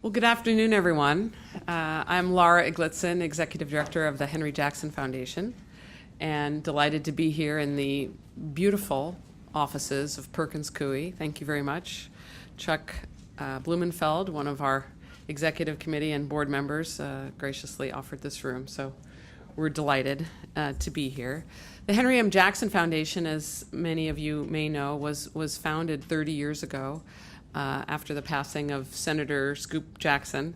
Well, good afternoon, everyone. I'm Laura Iglitzen, Executive Director of the Henry Jackson Foundation, and delighted to be here in the beautiful offices of Perkins Coie. Thank you very much. Chuck Blumenfeld, one of our executive committee and board members, graciously offered this room, so we're delighted to be here. The Henry M. Jackson Foundation, as many of you may know, was founded 30 years ago after the passing of Senator Scoop Jackson,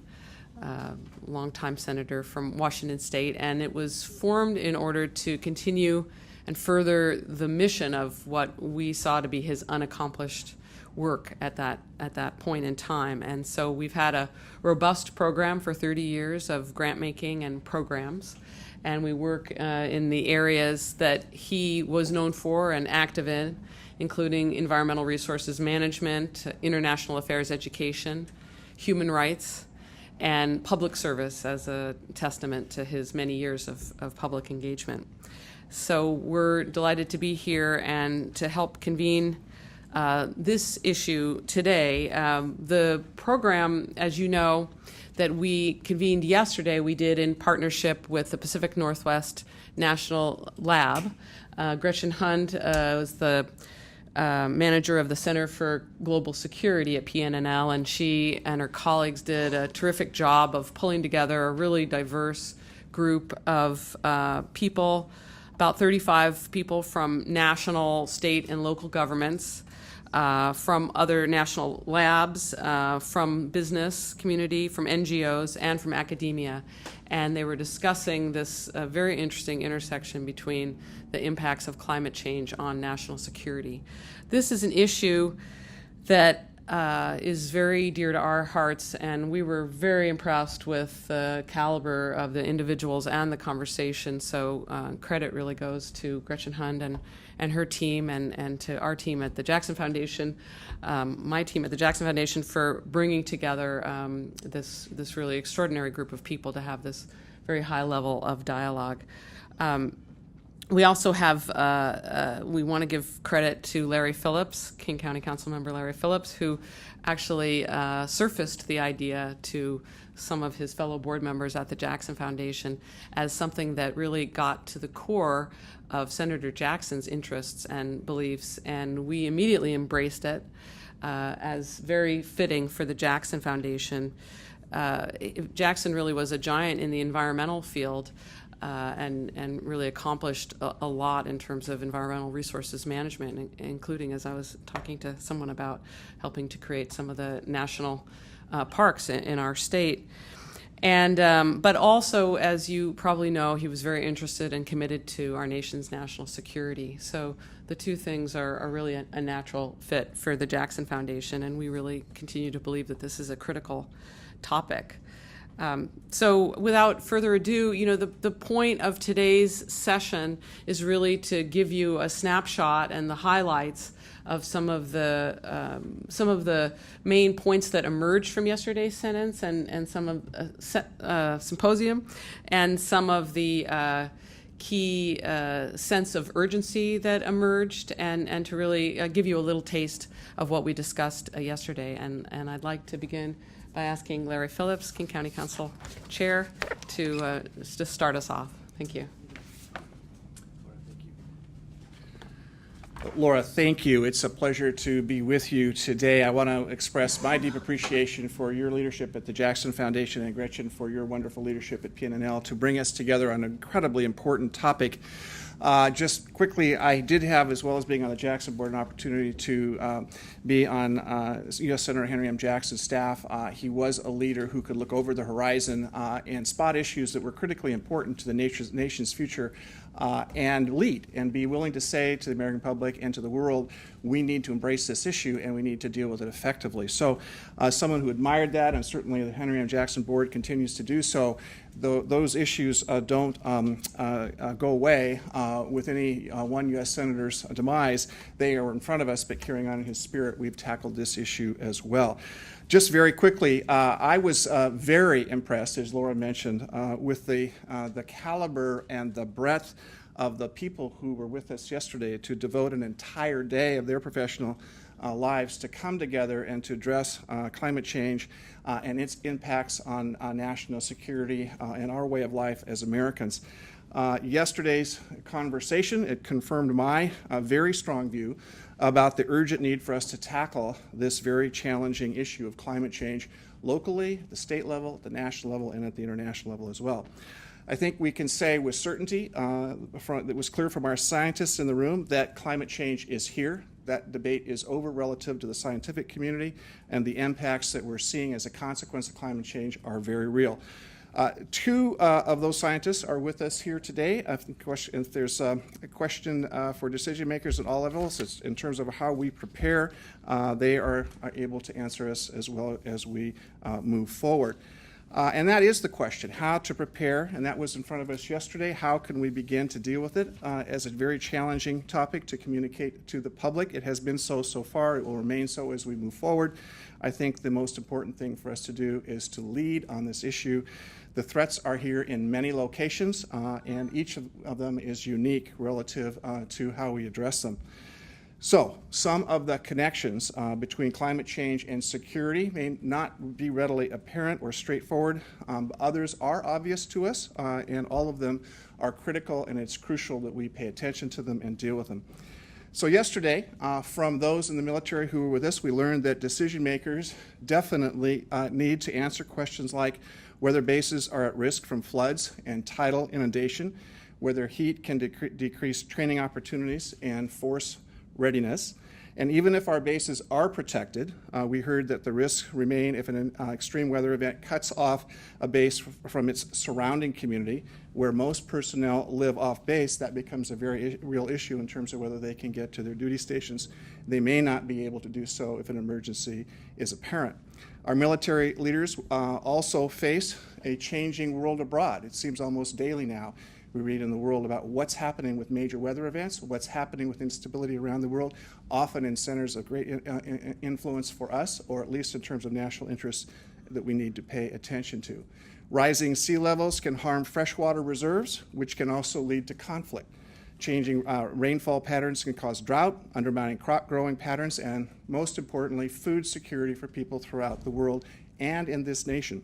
longtime senator from Washington State, and it was formed in order to continue and further the mission of what we saw to be his unaccomplished work at that point in time. And so we've had a robust program for 30 years of grant making and programs, and we work in the areas that he was known for and active in, including environmental resources management, international affairs education, human rights, and public service as a testament to his many years of public engagement. So we're delighted to be here and to help convene this issue today. The program, as you know, that we convened yesterday, we did in partnership with the Pacific Northwest National Lab. Gretchen Hund was the manager of the Center for Global Security at PNNL, and she and her colleagues did a terrific job of pulling together a really diverse group of people, about 35 people from national, state, and local governments, from other national labs, from business community, from NGOs, and from academia. And they were discussing this very interesting intersection between the impacts of climate change on national security. This is an issue that is very dear to our hearts, and we were very impressed with the caliber of the individuals and the conversation. So credit really goes to Gretchen Hund and her team, and to our team at the Jackson Foundation, my team at the Jackson Foundation, for bringing together this really extraordinary group of people to have this very high level of dialogue. We also have, we want to give credit to Larry Phillips, King County Council member Larry Phillips, who actually surfaced the idea to some of his fellow board members at the Jackson Foundation as something that really got to the core of Senator Jackson's interests and beliefs, and we immediately embraced it as very fitting for the Jackson Foundation. Jackson really was a giant in the environmental field, and really accomplished a lot in terms of environmental resources management, including, as I was talking to someone about, helping to create some of the national parks in our state. And but also, as you probably know, he was very interested and committed to our nation's national security. So the two things are really a natural fit for the Jackson Foundation, and we really continue to believe that this is a critical topic. So without further ado, the point of today's session is really to give you a snapshot and the highlights of some of the main points that emerged from yesterday's sentence and some of symposium, and some of the key sense of urgency that emerged, and to really give you a little taste of what we discussed yesterday. And I'd like to begin by asking Larry Phillips, King County Council Chair, to start us off. Thank you. Laura, thank you. It's a pleasure to be with you today. I want to express my deep appreciation for your leadership at the Jackson Foundation, and Gretchen, for your wonderful leadership at PNNL to bring us together on an incredibly important topic. Just quickly, I did have, as well as being on the Jackson board, an opportunity to be on U.S. Senator Henry M. Jackson's staff. He was a leader who could look over the horizon and spot issues that were critically important to the nation's future, and lead and be willing to say to the American public and to the world, we need to embrace this issue and we need to deal with it effectively. So someone who admired that, and certainly the Henry M. Jackson board continues to do so, those issues don't go away with any one U.S. Senator's demise. They are in front of us, but carrying on in his spirit, we've tackled this issue as well. Just very quickly, I was very impressed, as Laura mentioned, with the caliber and the breadth of the people who were with us yesterday to devote an entire day of their professional lives to come together and to address climate change and its impacts on national security and our way of life as Americans. Yesterday's conversation, it confirmed my very strong view about the urgent need for us to tackle this very challenging issue of climate change locally, the state level, the national level, and at the international level as well. I think we can say with certainty, that was clear from our scientists in the room, that climate change is here. That debate is over relative to the scientific community, and the impacts that we're seeing as a consequence of climate change are very real. Two of those scientists are with us here today. If there's a question for decision makers at all levels in terms of how we prepare, they are able to answer us as well as we move forward. And that is the question, how to prepare, and that was in front of us yesterday. How can we begin to deal with it as a very challenging topic to communicate to the public? It has been so far. It will remain so as we move forward. I think the most important thing for us to do is to lead on this issue. The threats are here in many locations, and each of them is unique relative to how we address them. So, some of the connections between climate change and security may not be readily apparent or straightforward. Others are obvious to us, and all of them are critical, and it's crucial that we pay attention to them and deal with them. So yesterday, from those in the military who were with us, we learned that decision makers definitely need to answer questions like whether bases are at risk from floods and tidal inundation, whether heat can decrease training opportunities and force readiness. And even if our bases are protected, we heard that the risks remain if an extreme weather event cuts off a base from its surrounding community, where most personnel live off base. That becomes a very real issue in terms of whether they can get to their duty stations. They may not be able to do so if an emergency is apparent. Our military leaders also face a changing world abroad. It seems almost daily now we read in the world about what's happening with major weather events, what's happening with instability around the world, often in centers of great influence for us, or at least in terms of national interests that we need to pay attention to. Rising sea levels can harm freshwater reserves, which can also lead to conflict. Changing rainfall patterns can cause drought, undermining crop growing patterns, and most importantly, food security for people throughout the world and in this nation.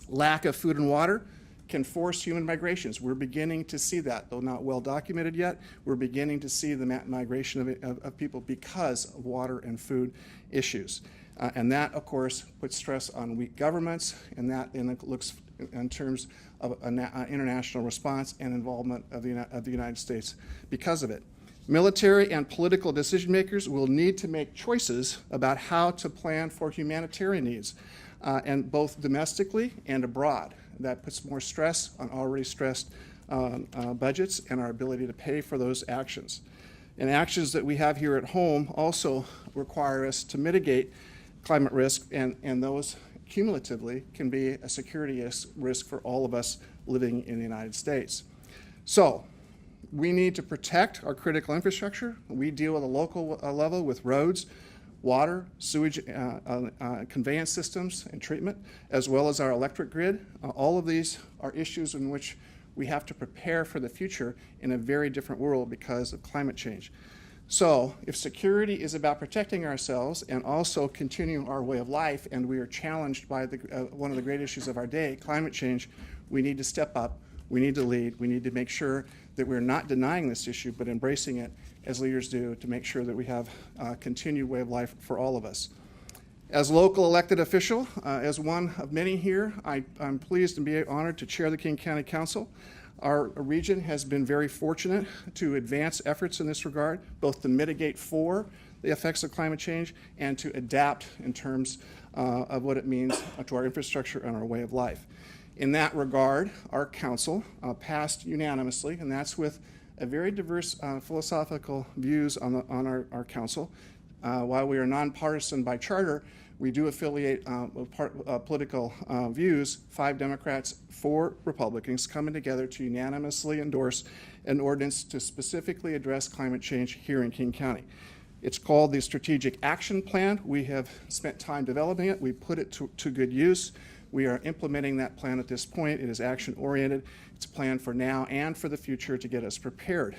Lack of food and water can force human migrations. We're beginning to see that, though not well documented yet. We're beginning to see the migration of people because of water and food issues. And that, of course, puts stress on weak governments, and that then looks in terms of an international response and involvement of the United States because of it. Military and political decision makers will need to make choices about how to plan for humanitarian needs, and both domestically and abroad. That puts more stress on already stressed budgets and our ability to pay for those actions. And actions that we have here at home also require us to mitigate climate risk, and those cumulatively can be a security risk for all of us living in the United States. So we need to protect our critical infrastructure. We deal at a local level with roads, water, sewage, conveyance systems and treatment, as well as our electric grid. All of these are issues in which we have to prepare for the future in a very different world because of climate change. So if security is about protecting ourselves and also continuing our way of life, and we are challenged by one of the great issues of our day, climate change, we need to step up, we need to lead, we need to make sure that we're not denying this issue, but embracing it as leaders do to make sure that we have a continued way of life for all of us. As local elected official, as one of many here, I'm pleased and be honored to chair the King County Council. Our region has been very fortunate to advance efforts in this regard, both to mitigate for the effects of climate change and to adapt in terms of what it means to our infrastructure and our way of life. In that regard, our council passed unanimously, and that's with a very diverse philosophical views on our council. While we are nonpartisan by charter, we do affiliate political views, 5 Democrats, 4 Republicans, coming together to unanimously endorse an ordinance to specifically address climate change here in King County. It's called the Strategic Action Plan. We have spent time developing it. We put it to good use. We are implementing that plan at this point. It is action-oriented. It's a plan for now and for the future to get us prepared.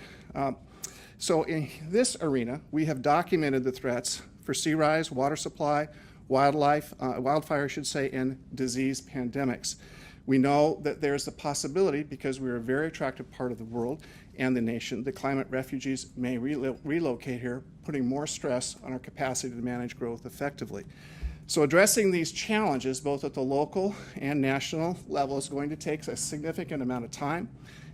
So in this arena, we have documented the threats for sea rise, water supply, wildfire, I should say, and disease pandemics. We know that there's a possibility, because we're a very attractive part of the world and the nation, that climate refugees may relocate here, putting more stress on our capacity to manage growth effectively. So addressing these challenges, both at the local and national level, is going to take a significant amount of time.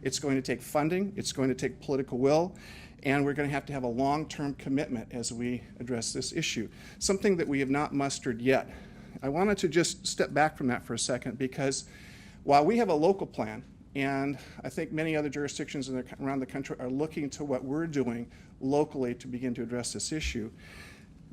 It's going to take funding, it's going to take political will, and we're going to have a long-term commitment as we address this issue, something that we have not mustered yet. I wanted to just step back from that for a second, because while we have a local plan, and I think many other jurisdictions around the country are looking to what we're doing locally to begin to address this issue,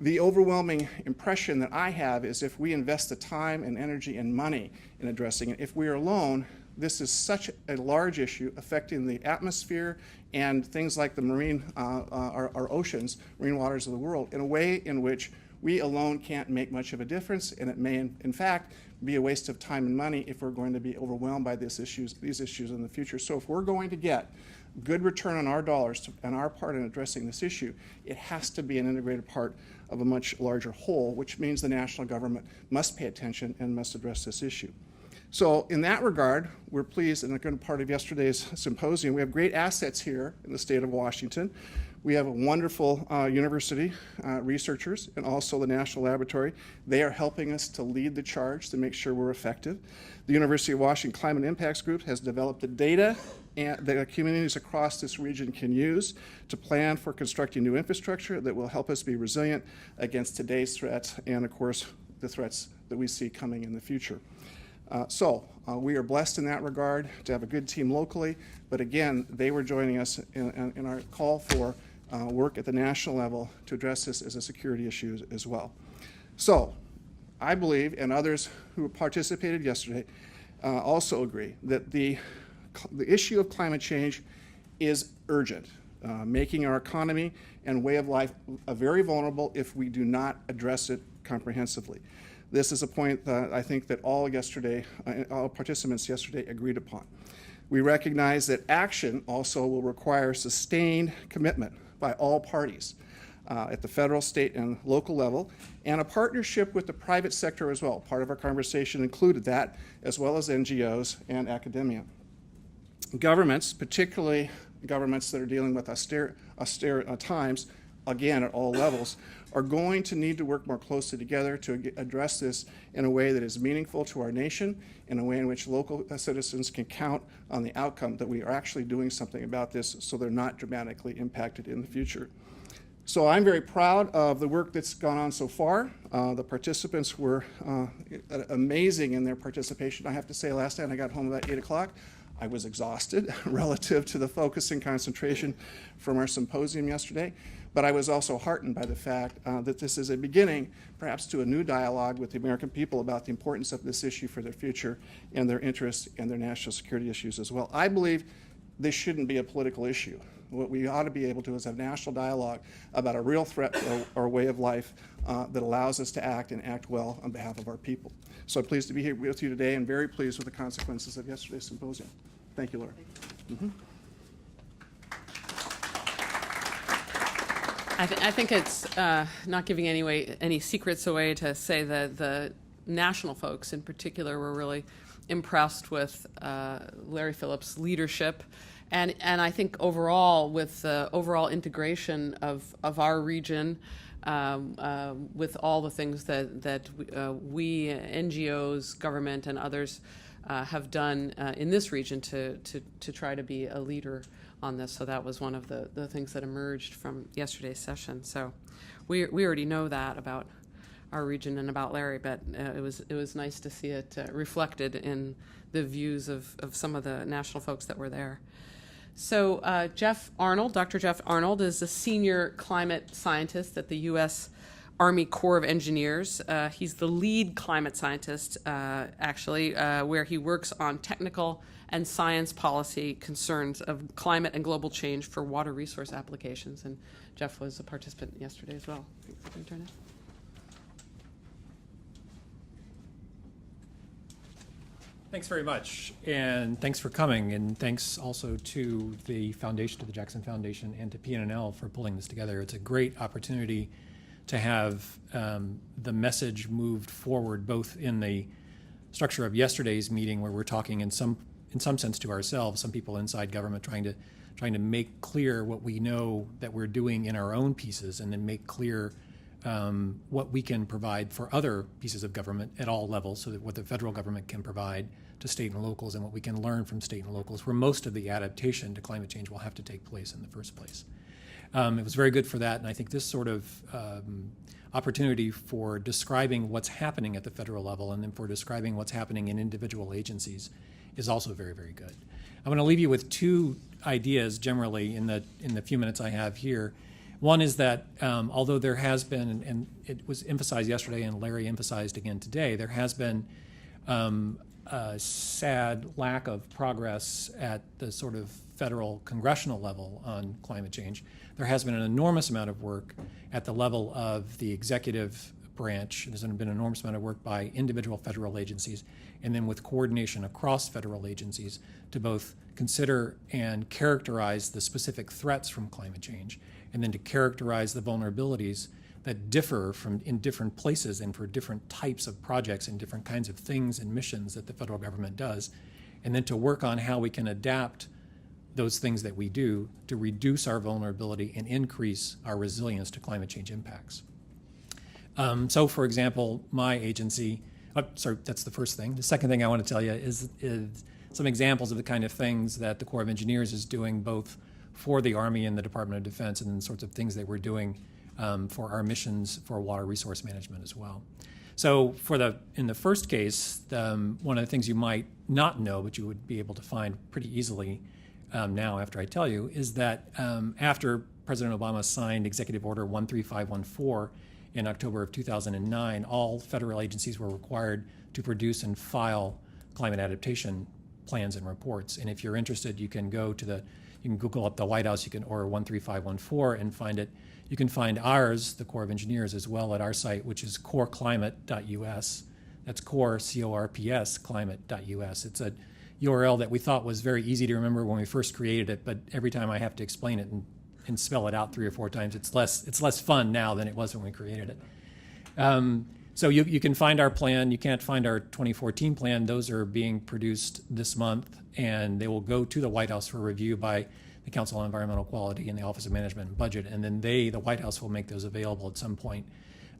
the overwhelming impression that I have is if we invest the time and energy and money in addressing it, if we are alone, this is such a large issue affecting the atmosphere and things like the marine, our oceans, marine waters of the world, in a way in which we alone can't make much of a difference, and it may, in fact, be a waste of time and money if we're going to be overwhelmed by these issues in the future. So if we're going to get good return on our dollars and our part in addressing this issue, it has to be an integrated part of a much larger whole, which means the national government must pay attention and must address this issue. So in that regard, we're pleased, and a good part of yesterday's symposium, we have great assets here in the state of Washington. We have a wonderful university researchers, and also the National Laboratory. They are helping us to lead the charge to make sure we're effective. The University of Washington Climate Impacts Group has developed the data that communities across this region can use to plan for constructing new infrastructure that will help us be resilient against today's threats and, of course, the threats that we see coming in the future. We are blessed in that regard to have a good team locally, but again, they were joining us in our call for work at the national level to address this as a security issue as well. So I believe, and others who participated yesterday also agree, that the issue of climate change is urgent, making our economy and way of life very vulnerable if we do not address it comprehensively. This is a point that I think that all participants yesterday agreed upon. We recognize that action also will require sustained commitment by all parties at the federal, state, and local level, and a partnership with the private sector as well. Part of our conversation included that, as well as NGOs and academia. Governments, particularly governments that are dealing with austere times, again at all levels, are going to need to work more closely together to address this in a way that is meaningful to our nation, in a way in which local citizens can count on the outcome that we are actually doing something about this so they're not dramatically impacted in the future. So I'm very proud of the work that's gone on so far. The participants were amazing in their participation. I have to say, last night I got home about 8 o'clock. I was exhausted relative to the focus and concentration from our symposium yesterday, but I was also heartened by the fact that this is a beginning, perhaps, to a new dialogue with the American people about the importance of this issue for their future and their interests and their national security issues as well. I believe this shouldn't be a political issue. What we ought to be able to is have national dialogue about a real threat to our way of life that allows us to act and act well on behalf of our people. So I'm pleased to be here with you today and very pleased with the consequences of yesterday's symposium. Thank you, Laura. Mm-hmm. I think it's not giving any secrets away to say that the national folks in particular were really impressed with Larry Phillips' leadership, and I think overall with the overall integration of our region with all the things that we NGOs, government, and others have done in this region to try to be a leader on this. So that was one of the things that emerged from yesterday's session. So we already know that about our region and about Larry, but it was nice to see it reflected in the views of some of the national folks that were there. So Dr. Jeff Arnold is a senior climate scientist at the U.S. Army Corps of Engineers. He's the lead climate scientist, where he works on technical and science policy concerns of climate and global change for water resource applications. And Jeff was a participant yesterday as well. Can you turn it? Thanks very much, and thanks for coming, and thanks also to the Foundation, to the Jackson Foundation, and to PNNL for pulling this together. It's a great opportunity to have the message moved forward, both in the structure of yesterday's meeting, where we're talking in some sense to ourselves, some people inside government trying to make clear what we know that we're doing in our own pieces, and then make clear what we can provide for other pieces of government at all levels, so that what the federal government can provide to state and locals, and what we can learn from state and locals, where most of the adaptation to climate change will have to take place in the first place. It was very good for that, and I think this sort of opportunity for describing what's happening at the federal level, and then for describing what's happening in individual agencies, is also very, very good. I'm going to leave you with two ideas generally in the few minutes I have here. One is that although there has been, and it was emphasized yesterday and Larry emphasized again today, there has been a sad lack of progress at the sort of federal congressional level on climate change. There has been an enormous amount of work at the level of the executive branch. There's been an enormous amount of work by individual federal agencies, and then with coordination across federal agencies to both consider and characterize the specific threats from climate change, and then to characterize the vulnerabilities that differ from in different places and for different types of projects and different kinds of things and missions that the federal government does, and then to work on how we can adapt those things that we do to reduce our vulnerability and increase our resilience to climate change impacts. So, for example, my agency, that's the first thing. The second thing I want to tell you is some examples of the kind of things that the Corps of Engineers is doing both for the Army and the Department of Defense, and the sorts of things that we're doing for our missions for water resource management as well. So in the first case, one of the things you might not know, but you would be able to find pretty easily now after I tell you, is that after President Obama signed Executive Order 13514 in October of 2009, all federal agencies were required to produce and file climate adaptation plans and reports. And if you're interested, you can go to you can Google up the White House, or 13514 and find it. You can find ours, the Corps of Engineers, as well at our site, which is corpsclimate.us. That's core, C-O-R-P-S, climate.us. It's a URL that we thought was very easy to remember when we first created it, but every time I have to explain it and spell it out 3 or 4 times, it's less fun now than it was when we created it. So you can find our plan. You can't find our 2014 plan. Those are being produced this month, and they will go to the White House for review by the Council on Environmental Quality and the Office of Management and Budget, and then the White House will make those available at some point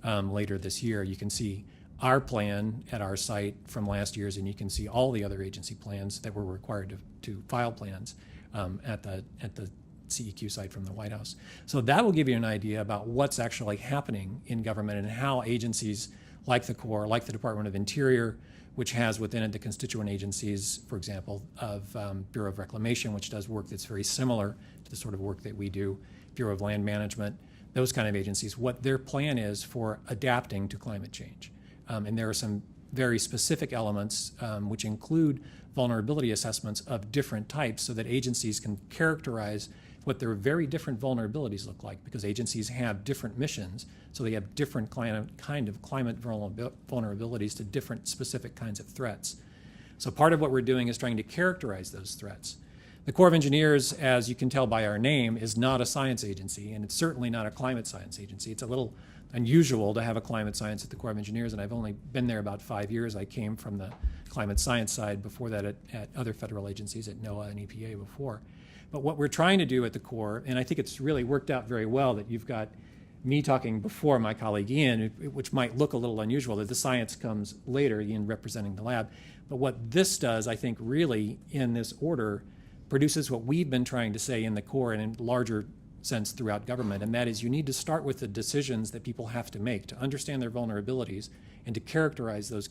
later this year. You can see our plan at our site from last year's, and you can see all the other agency plans that were required to file plans at the CEQ site from the White House. So that will give you an idea about what's actually happening in government and how agencies like the Corps, like the Department of Interior, which has within it the constituent agencies, for example, of Bureau of Reclamation, which does work that's very similar to the sort of work that we do, Bureau of Land Management, those kind of agencies, what their plan is for adapting to climate change. And there are some very specific elements which include vulnerability assessments of different types so that agencies can characterize what their very different vulnerabilities look like, because agencies have different missions, so they have different kind of climate vulnerabilities to different specific kinds of threats. So part of what we're doing is trying to characterize those threats. The Corps of Engineers, as you can tell by our name, is not a science agency, and it's certainly not a climate science agency. It's a little unusual to have a climate science at the Corps of Engineers, and I've only been there about 5 years. I came from the climate science side before that at other federal agencies, at NOAA and EPA before. But what we're trying to do at the Corps, and I think it's really worked out very well that you've got me talking before my colleague Ian, which might look a little unusual, that the science comes later, Ian representing the lab. But what this does, I think, really, in this order, produces what we've been trying to say in the Corps and in larger sense throughout government, and that is you need to start with the decisions that people have to make to understand their vulnerabilities and to characterize those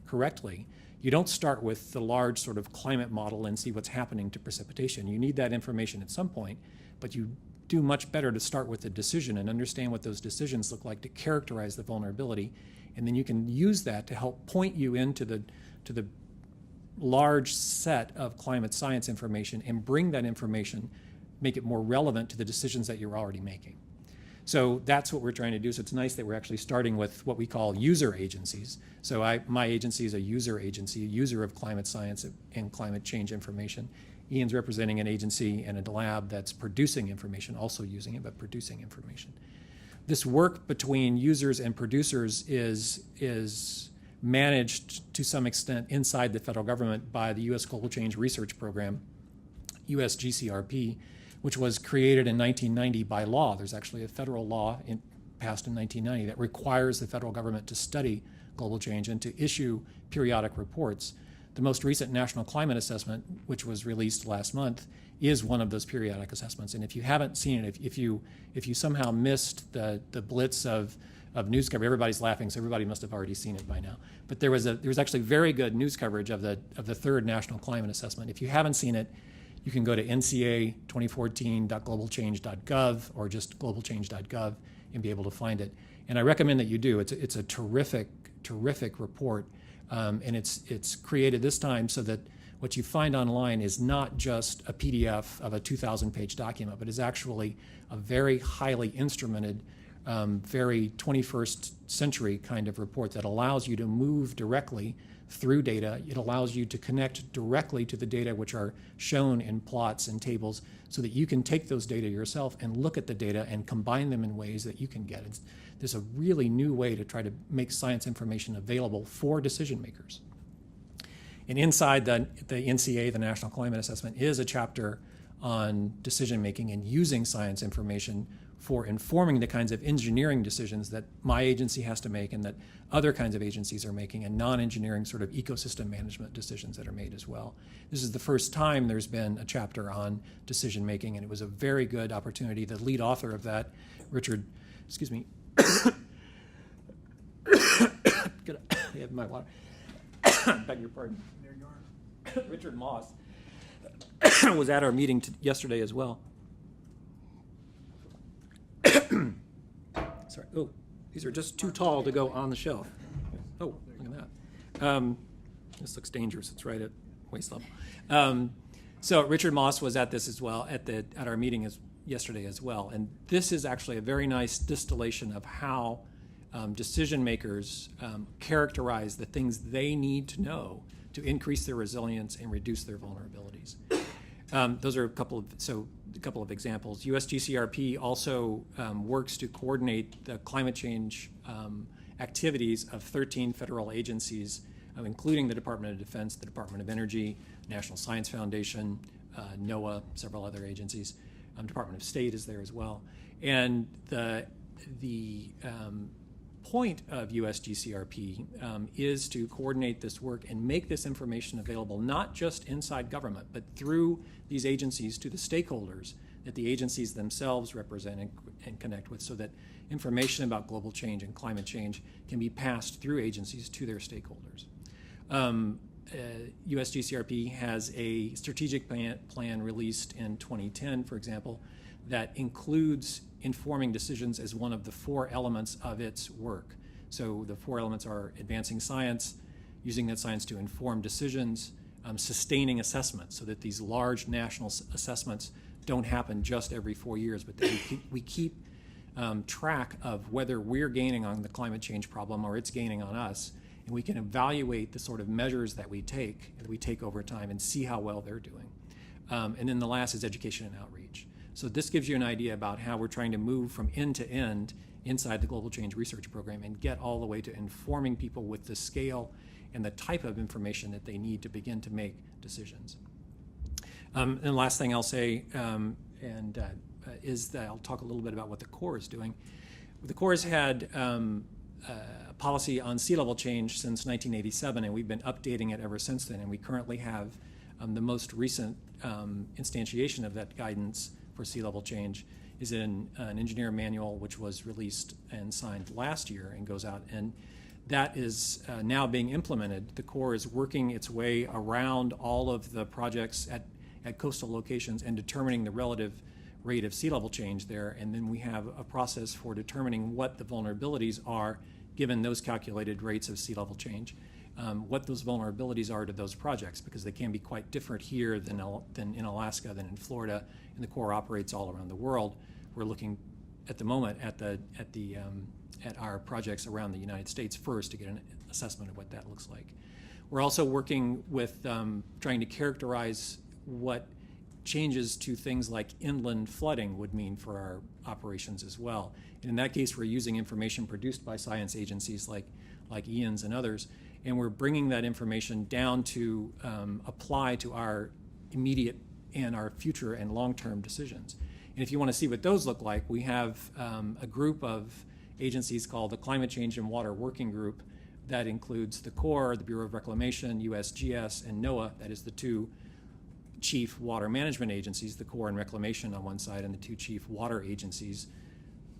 correctly. You don't start with the large sort of climate model and see what's happening to precipitation. You need that information at some point, but you do much better to start with the decision and understand what those decisions look like to characterize the vulnerability, and then you can use that to help point you into the large set of climate science information and bring that information, make it more relevant to the decisions that you're already making. So that's what we're trying to do. So it's nice that we're actually starting with what we call user agencies. So my agency is a user agency, a user of climate science and climate change information. Ian's representing an agency and a lab that's producing information, also using it, but producing information. this work between users and producers is managed to some extent inside the federal government by the U.S. Global Change Research Program, USGCRP, which was created in 1990 by law. There's actually a federal law passed in 1990 that requires the federal government to study global change and to issue periodic reports. The most recent National Climate Assessment, which was released last month, is one of those periodic assessments. And if you haven't seen it, if you somehow missed the blitz of news coverage, everybody's laughing, so everybody must have already seen it by now. But there was actually very good news coverage of the third National Climate Assessment. If you haven't seen it, you can go to nca2014.globalchange.gov or just globalchange.gov and be able to find it. And I recommend that you do. It's a terrific report, and it's created this time so that what you find online is not just a PDF of a 2,000-page document, but is actually a very highly instrumented, very 21st century kind of report that allows you to move directly through data. It allows you to connect directly to the data which are shown in plots and tables so that you can take those data yourself and look at the data and combine them in ways that you can get. There's a really new way to try to make science information available for decision makers. And inside the NCA, the National Climate Assessment, is a chapter on decision making and using science information for informing the kinds of engineering decisions that my agency has to make and that other kinds of agencies are making, and non-engineering sort of ecosystem management decisions that are made as well. This is the first time there's been a chapter on decision making, and it was a very good opportunity. The lead author of that, Richard, Good, I have my water. Beg your pardon. There you are. Richard Moss was at our meeting yesterday as well. Sorry. Oh, these are just too tall to go on the shelf. Oh, look at that. This looks dangerous. It's right at waist level. So Richard Moss was at this as well, at our meeting yesterday as well. And this is actually a very nice distillation of how decision makers characterize the things they need to know to increase their resilience and reduce their vulnerabilities. Those are a couple of examples. USGCRP also works to coordinate the climate change activities of 13 federal agencies, including the Department of Defense, the Department of Energy, National Science Foundation, NOAA, several other agencies. Department of State is there as well. And the point of USGCRP is to coordinate this work and make this information available not just inside government, but through these agencies to the stakeholders that the agencies themselves represent and connect with, so that information about global change and climate change can be passed through agencies to their stakeholders. USGCRP has a strategic plan released in 2010, for example, that includes informing decisions as one of the 4 elements of its work. So the 4 elements are advancing science, using that science to inform decisions, sustaining assessments, so that these large national assessments don't happen just every 4 years, but that we keep track of whether we're gaining on the climate change problem or it's gaining on us, and we can evaluate the sort of measures that we take over time and see how well they're doing. And then the last is education and outreach. So this gives you an idea about how we're trying to move from end to end inside the Global Change Research Program and get all the way to informing people with the scale and the type of information that they need to begin to make decisions. And the last thing I'll say is that I'll talk a little bit about what the Corps is doing. The Corps has had a policy on sea level change since 1987, and we've been updating it ever since then. And we currently have the most recent instantiation of that guidance for sea level change is in an engineer manual which was released and signed last year and goes out, and that is now being implemented. The Corps is working its way around all of the projects at coastal locations and determining the relative rate of sea level change there, and then we have a process for determining what the vulnerabilities are given those calculated rates of sea level change, what those vulnerabilities are to those projects, because they can be quite different here than in Alaska, than in Florida, and the Corps operates all around the world. We're looking at the moment at our projects around the United States first to get an assessment of what that looks like. We're also working with trying to characterize what changes to things like inland flooding would mean for our operations as well. And in that case, we're using information produced by science agencies like EANS and others, and we're bringing that information down to apply to our immediate and our future and long-term decisions. And if you want to see what those look like, we have a group of agencies called the Climate Change and Water Working Group that includes the Corps, the Bureau of Reclamation, USGS, and NOAA. That is the two chief water management agencies, the Corps and Reclamation on one side, and the two chief water agencies,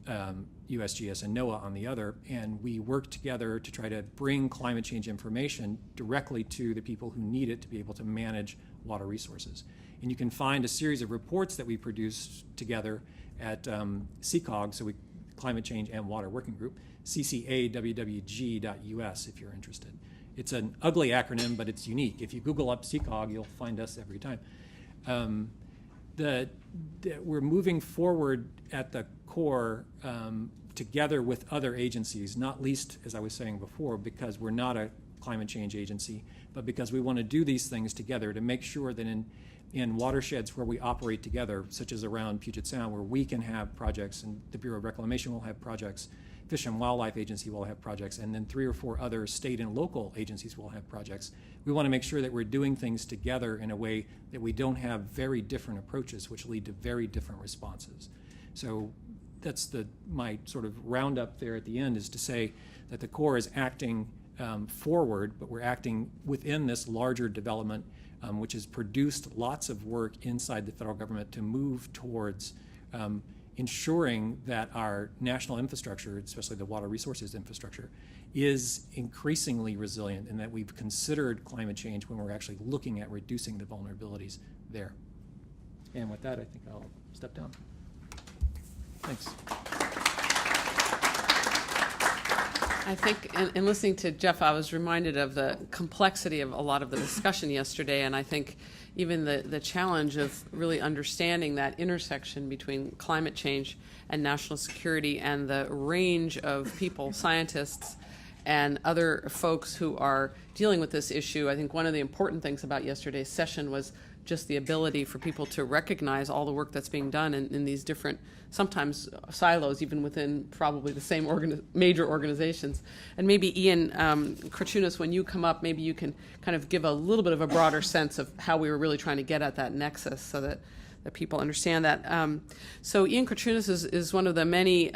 USGS and NOAA on the other. And we work together to try to bring climate change information directly to the people who need it to be able to manage water resources. And you can find a series of reports that we produce together at CCOG, so Climate Change and Water Working Group, ccawwg.us if you're interested. It's an ugly acronym, but it's unique. If you Google up CCOG, you'll find us every time. We're moving forward at the Corps together with other agencies, not least, as I was saying before, because we're not a climate change agency, but because we want to do these things together to make sure that in watersheds where we operate together, such as around Puget Sound, where we can have projects, and the Bureau of Reclamation will have projects, Fish and Wildlife Agency will have projects, and then 3 or 4 other state and local agencies will have projects. We want to make sure that we're doing things together in a way that we don't have very different approaches, which lead to very different responses. So that's my sort of roundup there at the end, is to say that the Corps is acting forward, but we're acting within this larger development, which has produced lots of work inside the federal government to move towards ensuring that our national infrastructure, especially the water resources infrastructure, is increasingly resilient, and that we've considered climate change when we're actually looking at reducing the vulnerabilities there. And with that, I think I'll step down. Thanks. I think in listening to Jeff, I was reminded of the complexity of a lot of the discussion yesterday, and I think even the challenge of really understanding that intersection between climate change and national security, and the range of people, scientists, and other folks who are dealing with this issue. I think one of the important things about yesterday's session was just the ability for people to recognize all the work that's being done in these different, sometimes silos, even within probably the same major organizations. And maybe Ian Kratunas, when you come up, maybe you can kind of give a little bit of a broader sense of how we were really trying to get at that nexus, so that people understand that. So Ian Kratunas is one of the many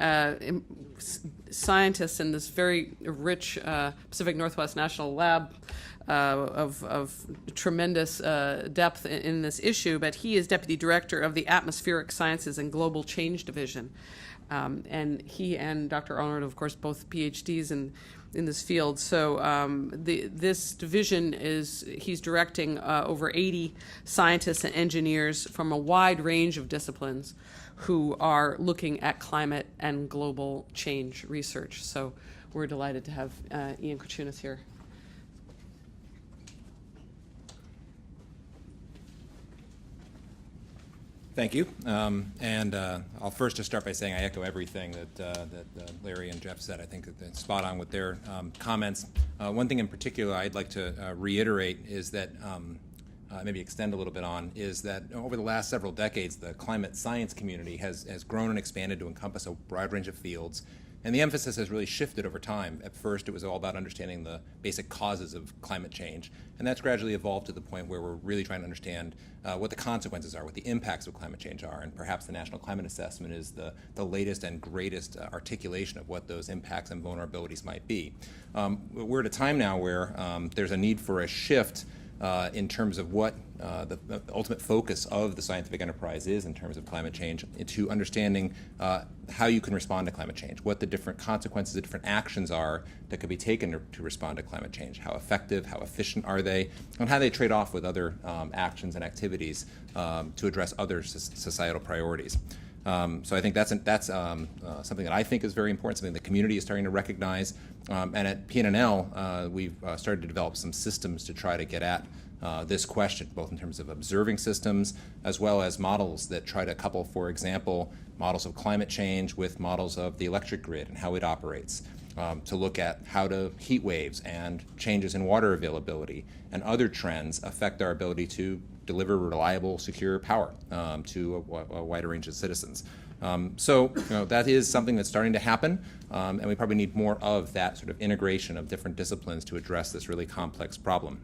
scientists in this very rich Pacific Northwest National Lab of tremendous depth in this issue, but he is Deputy Director of the Atmospheric Sciences and Global Change Division. And he and Dr. Arnold, of course, both PhDs in this field. So this division he's directing over 80 scientists and engineers from a wide range of disciplines who are looking at climate and global change research. So we're delighted to have Ian Kratunas here. Thank you. I'll first just start by saying I echo everything that Larry and Jeff said. I think that they're spot on with their comments. One thing in particular I'd like to reiterate is that, maybe extend a little bit on, is that over the last several decades, the climate science community has grown and expanded to encompass a broad range of fields. And the emphasis has really shifted over time. At first, it was all about understanding the basic causes of climate change. And that's gradually evolved to the point where we're really trying to understand what the consequences are, what the impacts of climate change are. And perhaps the National Climate Assessment is the latest and greatest articulation of what those impacts and vulnerabilities might be. We're at a time now where there's a need for a shift in terms of what the ultimate focus of the scientific enterprise is in terms of climate change, to understanding how you can respond to climate change, what the different consequences, the different actions are that could be taken to respond to climate change, how effective, how efficient are they, and how they trade off with other actions and activities to address other societal priorities. So I think that's something that I think is very important, something the community is starting to recognize. And at PNNL, we've started to develop some systems to try to get at this question, both in terms of observing systems as well as models that try to couple, for example, models of climate change with models of the electric grid and how it operates, to look at how do heat waves and changes in water availability and other trends affect our ability to deliver reliable, secure power to a wider range of citizens. So that is something that's starting to happen, and we probably need more of that sort of integration of different disciplines to address this really complex problem.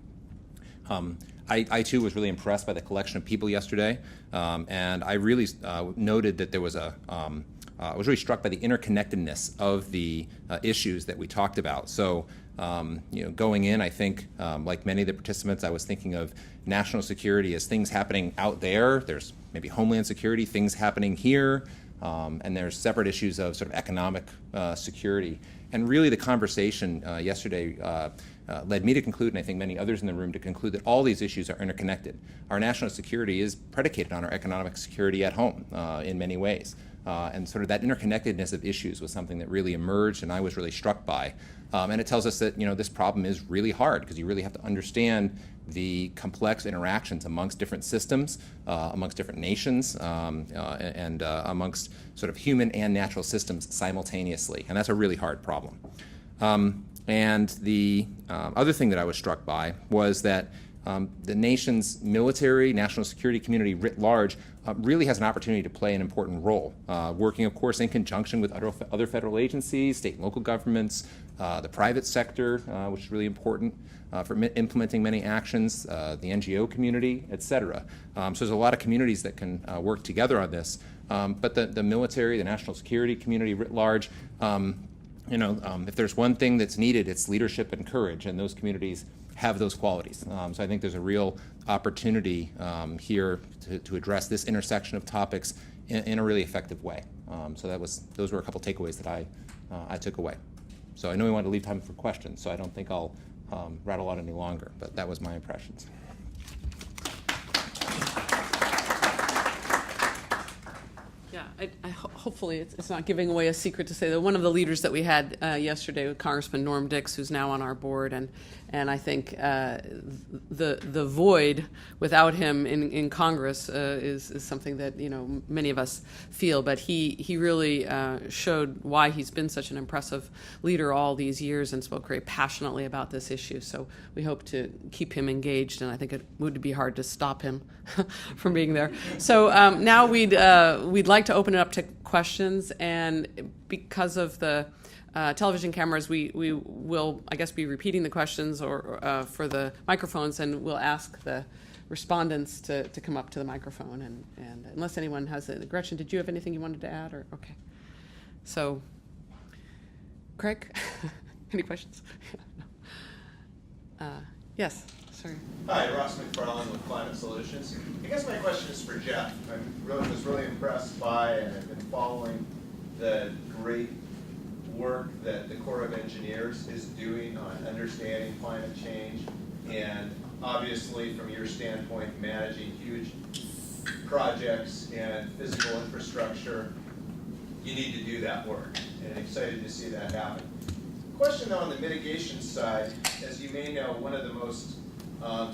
I too was really impressed by the collection of people yesterday, and I really noted that there was I was really struck by the interconnectedness of the issues that we talked about. So, going in, I think, like many of the participants, I was thinking of national security as things happening out there. There's maybe homeland security, things happening here, and there's separate issues of sort of economic security. And really the conversation yesterday led me to conclude, and I think many others in the room, to conclude that all these issues are interconnected. Our national security is predicated on our economic security at home in many ways. And sort of that interconnectedness of issues was something that really emerged and I was really struck by. And it tells us that this problem is really hard because you really have to understand the complex interactions amongst different systems, amongst different nations, and amongst sort of human and natural systems simultaneously. And that's a really hard problem. And the other thing that I was struck by was that the nation's military, national security community writ large really has an opportunity to play an important role, working, of course, in conjunction with other federal agencies, state and local governments, the private sector, which is really important for implementing many actions, the NGO community, et cetera. So there's a lot of communities that can work together on this. But the military, the national security community writ large, if there's one thing that's needed, it's leadership and courage, and those communities have those qualities. So I think there's a real opportunity here to address this intersection of topics in a really effective way. So those were a couple takeaways that I took away. So I know we want to leave time for questions, so I don't think I'll rattle on any longer, but that was my impressions. Yeah, hopefully it's not giving away a secret to say that one of the leaders that we had yesterday, Congressman Norm Dix, who's now on our board, and I think the void without him in Congress is something that many of us feel. But he really showed why he's been such an impressive leader all these years and spoke very passionately about this issue. So we hope to keep him engaged, and I think it would be hard to stop him from being there. So now we'd like to open it up to questions, and because of the television cameras, we will, I guess, be repeating the questions or for the microphones, and we'll ask the respondents to come up to the microphone. And unless anyone has it, Gretchen, did you have anything you wanted to add? Or okay, so Craig, any questions? Yes. Sorry. Hi, Ross McFarland with Climate Solutions. I guess my question is for Jeff. I was really impressed by and have been following the great work that the Corps of Engineers is doing on understanding climate change, and obviously from your standpoint managing huge projects and physical infrastructure, you need to do that work, and excited to see that happen. Question though on the mitigation side, as you may know, one of the most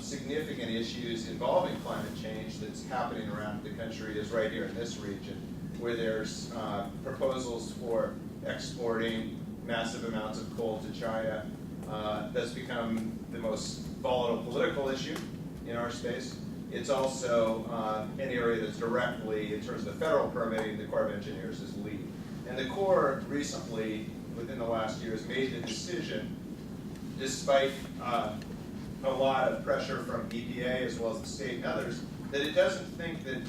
significant issues involving climate change that's happening around the country is right here in this region, where there's proposals for exporting massive amounts of coal to China. That's become the most volatile political issue in our space. It's also an area that's directly, in terms of the federal permitting, the Corps of Engineers is lead. And the Corps recently, within the last year, has made the decision, despite a lot of pressure from EPA as well as the state and others, that it doesn't think that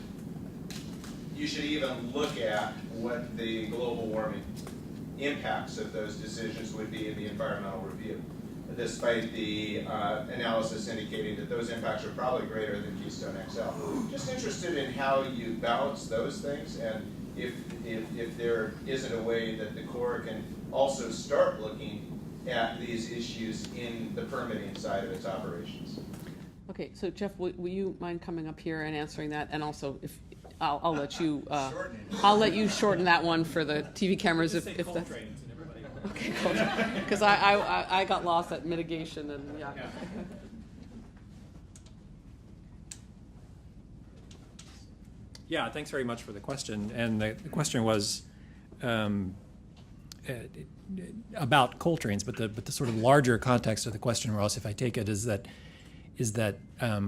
you should even look at what the global warming impacts of those decisions would be in the environmental review, despite the analysis indicating that those impacts are probably greater than Keystone XL. Just interested in how you balance those things, and if there isn't a way that the Corps can also start looking at these issues in the permitting side of its operations. Okay, so Jeff, will you mind coming up here and answering that? And also, if I'll let you shorten that one for the TV cameras if that's okay, cool. Because I got lost at mitigation and yeah. Yeah, thanks very much for the question. And the question was about coal trains, but the sort of larger context of the question, Ross, if I take it, is is that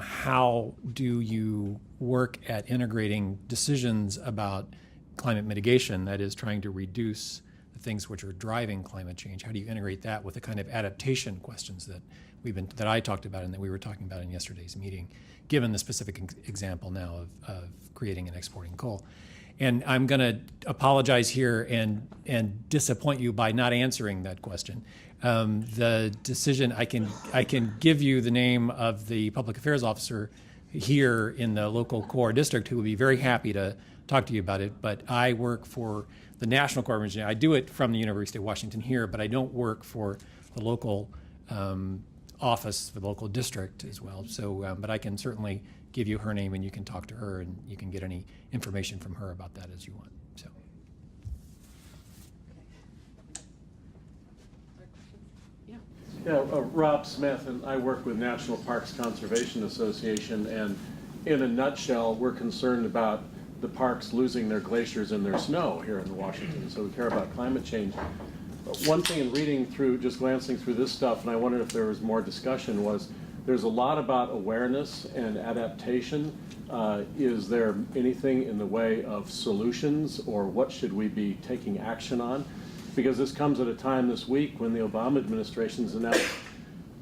how do you work at integrating decisions about climate mitigation, that is trying to reduce the things which are driving climate change? How do you integrate that with the kind of adaptation questions that that I talked about and that we were talking about in yesterday's meeting, given the specific example now of creating and exporting coal? And I'm going to apologize here and disappoint you by not answering that question. The decision, I can give you the name of the public affairs officer here in the local Corps district who would be very happy to talk to you about it, but I work for the National Corps of Engineers. I do it from the University of Washington here, but I don't work for the local office, the local district as well. So, but I can certainly give you her name and you can talk to her and you can get any information from her about that as you want. So. Yeah, Rob Smith, and I work with National Parks Conservation Association, and in a nutshell, we're concerned about the parks losing their glaciers and their snow here in Washington, so we care about climate change. But one thing in reading through, just glancing through this stuff, and I wondered if there was more discussion, was there's a lot about awareness and adaptation. Is there anything in the way of solutions, or what should we be taking action on? Because this comes at a time this week when the Obama administration's announced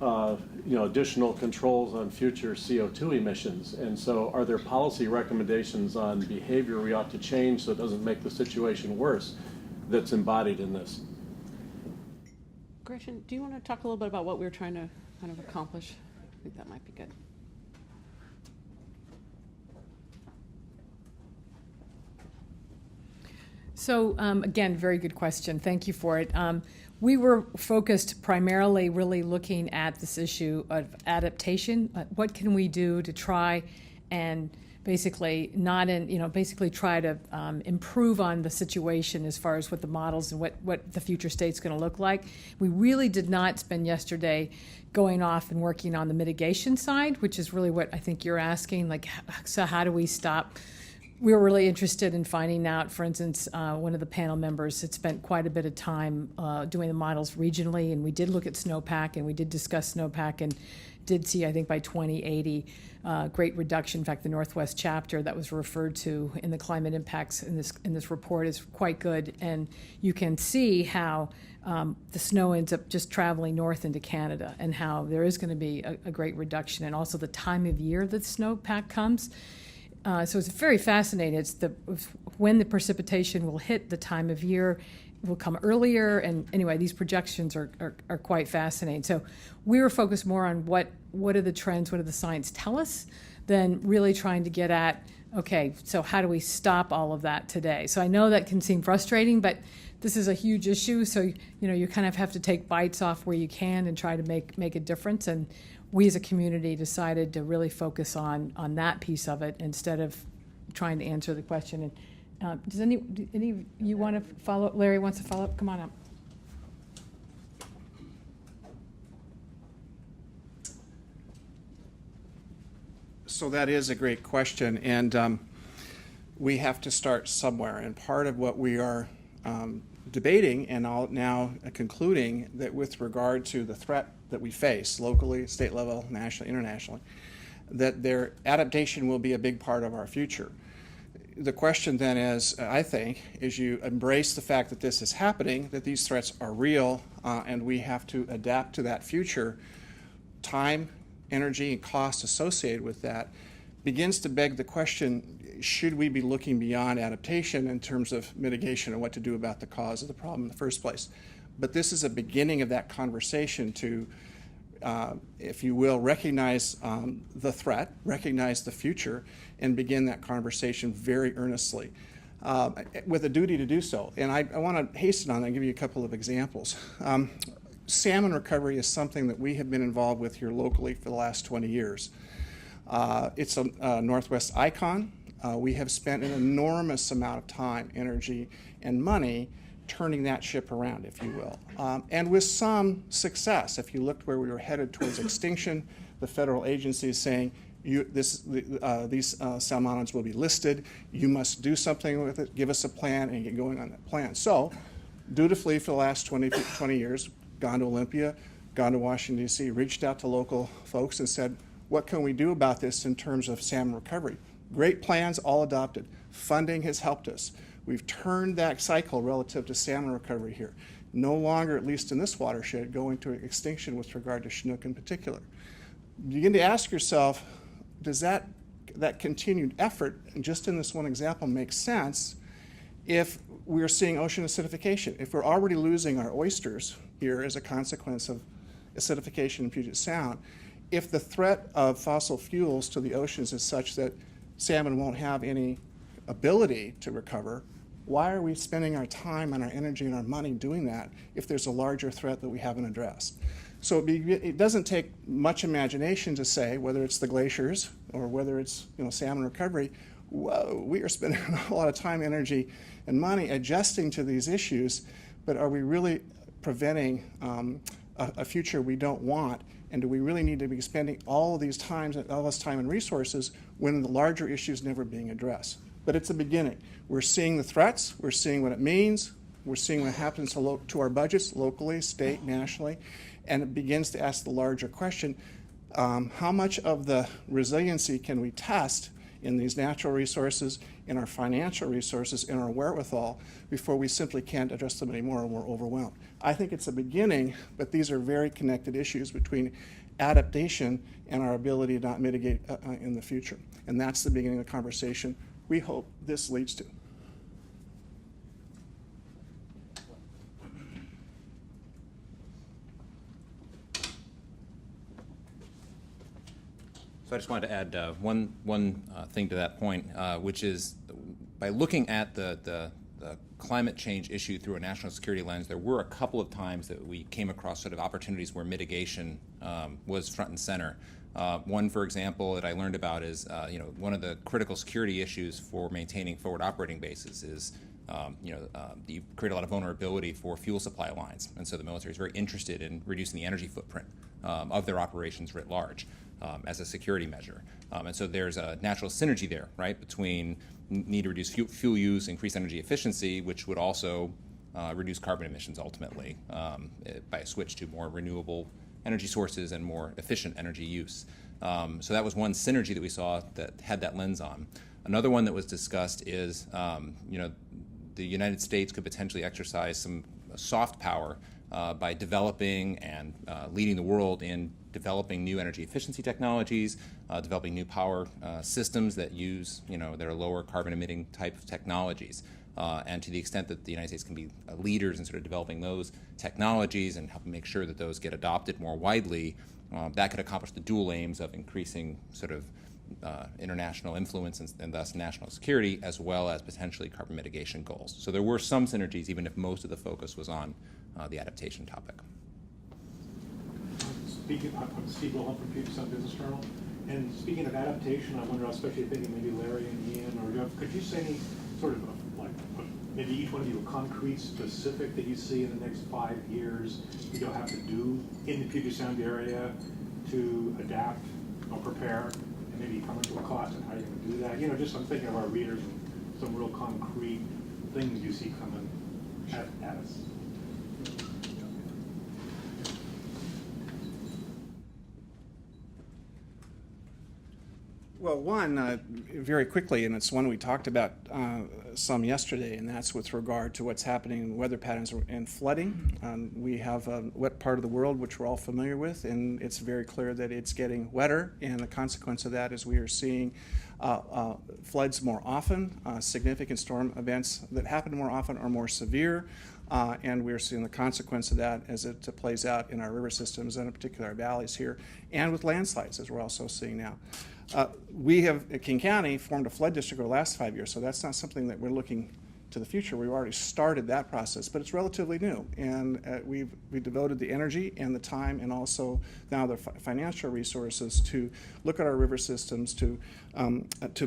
additional controls on future CO2 emissions. And so are there policy recommendations on behavior we ought to change so it doesn't make the situation worse that's embodied in this? Gretchen, do you want to talk a little bit about what we're trying to kind of accomplish? I think that might be good. So again, very good question. Thank you for it. We were focused primarily really looking at this issue of adaptation. What can we do to try and basically try to improve on the situation as far as what the models and what the future state's going to look like. We really did not spend yesterday going off and working on the mitigation side, which is really what I think you're asking, like, so how do we stop? We were really interested in finding out, for instance, one of the panel members had spent quite a bit of time doing the models regionally, and we did look at snowpack, and we did discuss snowpack, and did see, I think, by 2080, great reduction. In fact, the Northwest chapter that was referred to in the climate impacts in this report is quite good, and you can see how the snow ends up just traveling north into Canada, and how there is going to be a great reduction, and also the time of year that snowpack comes. So it's very fascinating. It's when the precipitation will hit, the time of year will come earlier, and anyway, these projections are quite fascinating. So we were focused more on what are the trends, what do the science tell us, than really trying to get at, okay, so how do we stop all of that today? So I know that can seem frustrating, but this is a huge issue, so you kind of have to take bites off where you can and try to make a difference. And we as a community decided to really focus on that piece of it instead of trying to answer the question. And does any of you want to follow up? Larry wants to follow up? Come on up. So that is a great question, and we have to start somewhere. And part of what we are debating and now concluding that with regard to the threat that we face locally, state level, nationally, internationally, that their adaptation will be a big part of our future. The question then is, I think, is you embrace the fact that this is happening, that these threats are real, and we have to adapt to that future. Time, energy, and cost associated with that begins to beg the question, should we be looking beyond adaptation in terms of mitigation and what to do about the cause of the problem in the first place? But this is a beginning of that conversation to, if you will, recognize the threat, recognize the future, and begin that conversation very earnestly, with a duty to do so. And I want to hasten on and give you a couple of examples. Salmon recovery is something that we have been involved with here locally for the last 20 years. It's a Northwest icon. We have spent an enormous amount of time, energy, and money turning that ship around, if you will, and with some success. If you looked where we were headed towards extinction, the federal agencies saying, these salmonids will be listed, you must do something with it, give us a plan, and get going on that plan. So, dutifully for the last 20 years, gone to Olympia, gone to Washington, D.C., reached out to local folks and said, What can we do about this in terms of salmon recovery? Great plans, all adopted. Funding has helped us. We've turned that cycle relative to salmon recovery here. No longer, at least in this watershed, going to extinction with regard to Chinook in particular. You begin to ask yourself, does that continued effort, just in this one example, make sense if we're seeing ocean acidification? If we're already losing our oysters here as a consequence of acidification in Puget Sound, if the threat of fossil fuels to the oceans is such that salmon won't have any ability to recover, why are we spending our time and our energy and our money doing that if there's a larger threat that we haven't addressed? So it doesn't take much imagination to say, whether it's the glaciers or whether it's salmon recovery, whoa, we are spending a lot of time, energy, and money adjusting to these issues, but are we really preventing a future we don't want? And do we really need to be spending all this time and resources when the larger issue is never being addressed? But it's a beginning. We're seeing the threats, we're seeing what it means, we're seeing what happens to our budgets locally, state, nationally, and it begins to ask the larger question, how much of the resiliency can we test in these natural resources, in our financial resources, in our wherewithal, before we simply can't address them anymore and we're overwhelmed? I think it's a beginning, but these are very connected issues between adaptation and our ability to not mitigate in the future. And that's the beginning of the conversation we hope this leads to. So I just wanted to add one thing to that point, which is by looking at the climate change issue through a national security lens, there were a couple of times that we came across sort of opportunities where mitigation was front and center. One, for example, that I learned about is, one of the critical security issues for maintaining forward operating bases is, you create a lot of vulnerability for fuel supply lines. And so the military is very interested in reducing the energy footprint of their operations writ large as a security measure. And so there's a natural synergy there, right, between need to reduce fuel use, increase energy efficiency, which would also reduce carbon emissions ultimately by a switch to more renewable energy sources and more efficient energy use. So that was one synergy that we saw that had that lens on. Another one that was discussed is, the United States could potentially exercise some soft power by developing and leading the world in developing new energy efficiency technologies, developing new power systems that use, that are lower carbon emitting type of technologies. And to the extent that the United States can be leaders in sort of developing those technologies and helping make sure that those get adopted more widely, that could accomplish the dual aims of increasing sort of international influence and thus national security, as well as potentially carbon mitigation goals. So there were some synergies, even if most of the focus was on the adaptation topic. I'm Steve Wilhelm from Puget Sound Business Journal. And speaking of adaptation, I wonder, especially thinking maybe Larry and Ian or Jeff, could you say any sort of maybe each one of you a concrete specific that you see in the next 5 years you'll have to do in the Puget Sound area to adapt or prepare, and maybe come into a cost and how you're going to do that? Just I'm thinking of our readers and some real concrete things you see coming at us. Well, one, very quickly, and it's one we talked about some yesterday, and that's with regard to what's happening in weather patterns and flooding. We have a wet part of the world, which we're all familiar with, and it's very clear that it's getting wetter, and the consequence of that is we are seeing floods more often, significant storm events that happen more often are more severe, and we're seeing the consequence of that as it plays out in our river systems, and in particular our valleys here, and with landslides, as we're also seeing now. We have, at King County, formed a flood district over the last 5 years, so that's not something that we're looking to the future. We've already started that process, but it's relatively new, and we've devoted the energy and the time and also now the financial resources to look at our river systems, to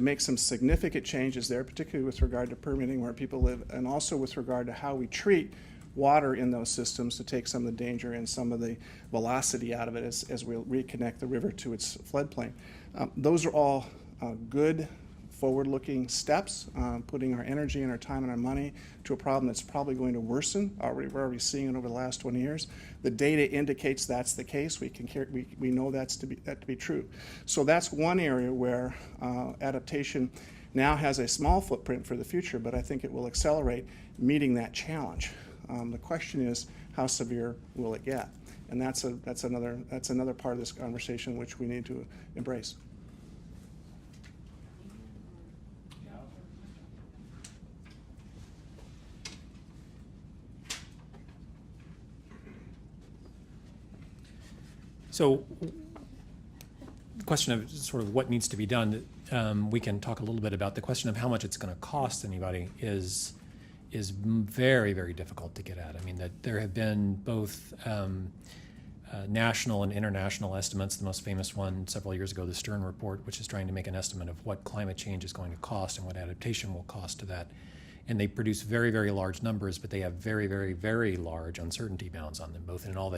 make some significant changes there, particularly with regard to permitting where people live, and also with regard to how we treat water in those systems to take some of the danger and some of the velocity out of it as we reconnect the river to its floodplain. Those are all good forward-looking steps, putting our energy and our time and our money to a problem that's probably going to worsen. We're already seeing it over the last 20 years. The data indicates that's the case. We know that to be true. So that's one area where adaptation now has a small footprint for the future, but I think it will accelerate meeting that challenge. The question is, how severe will it get? And that's another part of this conversation which we need to embrace. So the question of sort of what needs to be done, we can talk a little bit about. The question of how much it's going to cost anybody is very, very difficult to get at. I mean, that there have been both national and international estimates. The most famous one several years ago, the Stern Report, which is trying to make an estimate of what climate change is going to cost and what adaptation will cost to that. And they produce very, very large numbers, but they have very, very, very large uncertainty bounds on them, both in all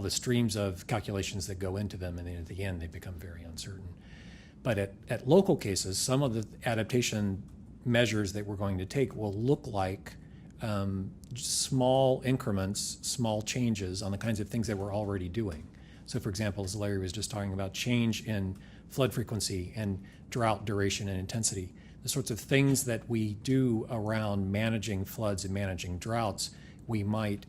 the streams of calculations that go into them, and then at the end they become very uncertain. But at local cases, some of the adaptation measures that we're going to take will look like small increments, small changes on the kinds of things that we're already doing. So for example, as Larry was just talking about, change in flood frequency and drought duration and intensity, the sorts of things that we do around managing floods and managing droughts, we might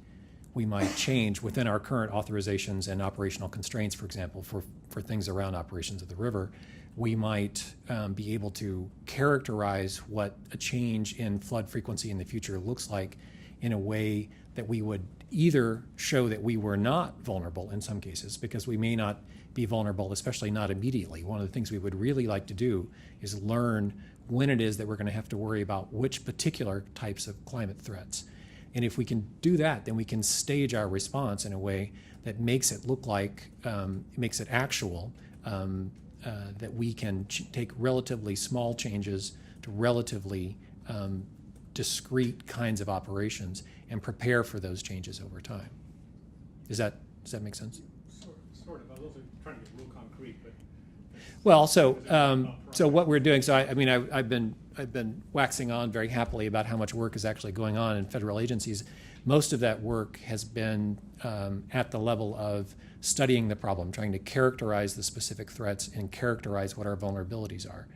change within our current authorizations and operational constraints. For example, for things around operations of the river, we might be able to characterize what a change in flood frequency in the future looks like in a way that we would either show that we were not vulnerable in some cases, because we may not be vulnerable, especially not immediately. One of the things we would really like to do is learn when it is that we're going to have to worry about which particular types of climate threats. And if we can do that, then we can stage our response in a way that makes it look like, makes it actual, that we can take relatively small changes to relatively discrete kinds of operations and prepare for those changes over time. Does that make sense? Sort of. I was also trying to get real concrete, but. Well, so what we're doing. So I've been waxing on very happily about how much work is actually going on in federal agencies. Most of that work has been at the level of studying the problem, trying to characterize the specific threats and characterize what our vulnerabilities are.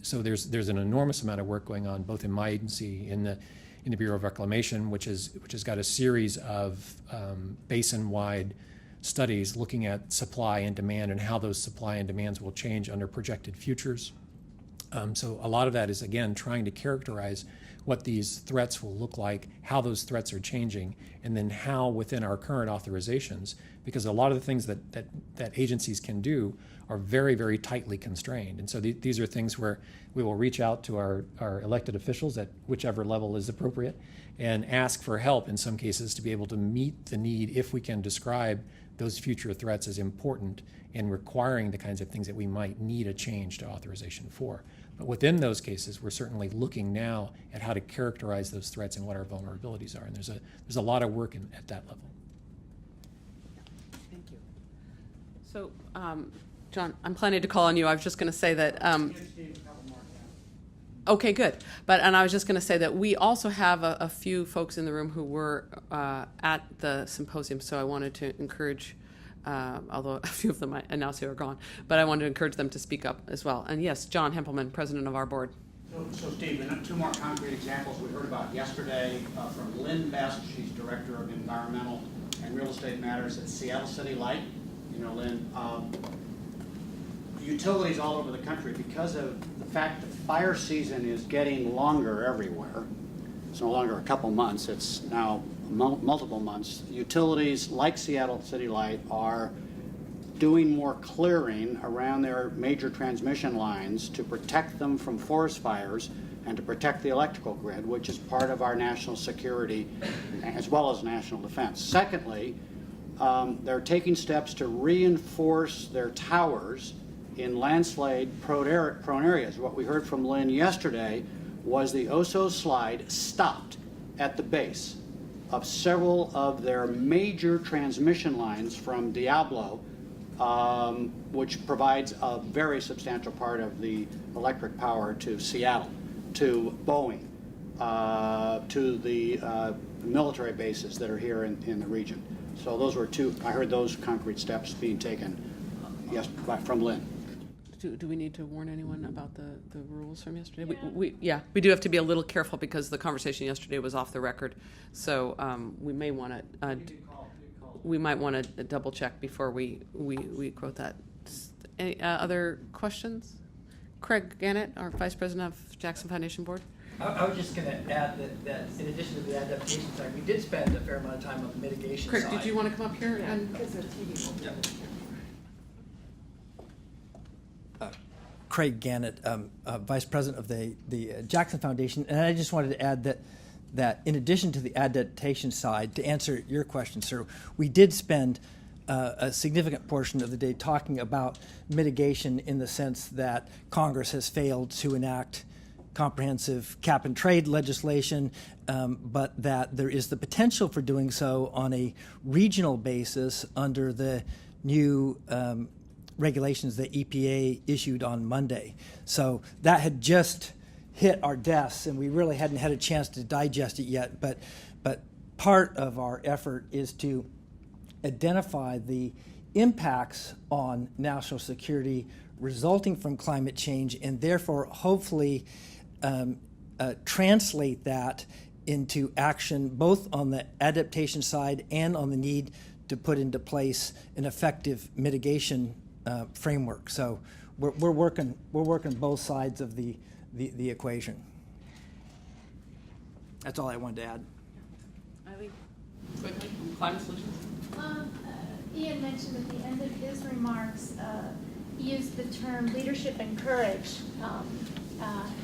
So there's an enormous amount of work going on both in my agency, in the Bureau of Reclamation, which has got a series of basin-wide studies looking at supply and demand and how those supply and demands will change under projected futures. So a lot of that is, again, trying to characterize what these threats will look like, how those threats are changing, and then how within our current authorizations, because a lot of the things that agencies can do are very, very tightly constrained. And so these are things where we will reach out to our elected officials at whichever level is appropriate and ask for help in some cases to be able to meet the need if we can describe those future threats as important and requiring the kinds of things that we might need a change to authorization for. But within those cases, we're certainly looking now at how to characterize those threats and what our vulnerabilities are. And there's a lot of work at that level. Thank you. So, John, I'm planning to call on you. I was just going to say that. Okay, good. And I was just going to say that we also have a few folks in the room who were at the symposium, so I wanted to encourage, although a few of them I now see are gone, but I wanted to encourage them to speak up as well. And yes, John Hempelman, president of our board. So Steve, two more concrete examples we heard about yesterday from Lynn Best. She's Director of Environmental and Real Estate Matters at Seattle City Light. You know, Lynn, utilities all over the country, because of the fact that fire season is getting longer everywhere. It's no longer a couple months, it's now multiple months. Utilities like Seattle City Light are doing more clearing around their major transmission lines to protect them from forest fires and to protect the electrical grid, which is part of our national security as well as national defense. Secondly, they're taking steps to reinforce their towers in landslide-prone areas. What we heard from Lynn yesterday was the Oso slide stopped at the base of several of their major transmission lines from Diablo which provides a very substantial part of the electric power to Seattle, to Boeing, to the military bases that are here in the region. So those were two, I heard those concrete steps being taken from Lynn. Do we need to warn anyone about the rules from yesterday? Yeah. We do have to be a little careful because the conversation yesterday was off the record. So we may want to, we might want to double check before we quote that. Any other questions? Craig Gannett, our Vice President of Jackson Foundation Board. I was just going to add that in addition to the adaptation side, we did spend a fair amount of time on the mitigation Craig, side. did you want to come up here? Yeah, And because they're TV. Yeah. Craig Gannett, Vice President of the Jackson Foundation, and I just wanted to add that in addition to the adaptation side, to answer your question, sir, we did spend a significant portion of the day talking about mitigation in the sense that Congress has failed to enact comprehensive cap and trade legislation, but that there is the potential for doing so on a regional basis under the new regulations that EPA issued on Monday. So that had just hit our desks, and we really hadn't had a chance to digest it yet. But part of our effort is to identify the impacts on national security resulting from climate change, and therefore hopefully translate that into action both on the adaptation side and on the need to put into place an effective mitigation framework. So we're working both sides of the equation. That's all I wanted to add. Eileen, quickly, climate solutions. Ian mentioned at the end of his remarks, he used the term leadership and courage,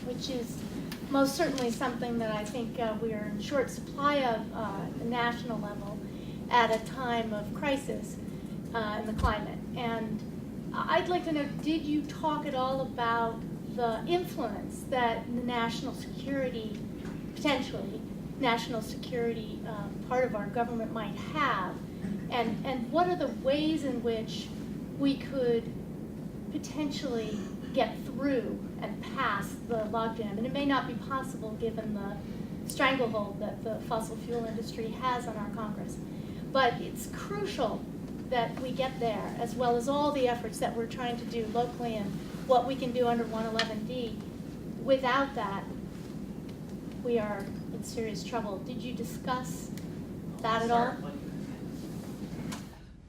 which is most certainly something that I think we are in short supply of at the national level at a time of crisis in the climate. And I'd like to know, did you talk at all about the influence that the national security, potentially national security part of our government might have, and what are the ways in which we could potentially get through and past the logjam? And it may not be possible given the stranglehold that the fossil fuel industry has on our Congress. But it's crucial that we get there, as well as all the efforts that we're trying to do locally and what we can do under 111D. Without that, we are in serious trouble. Did you discuss that at all?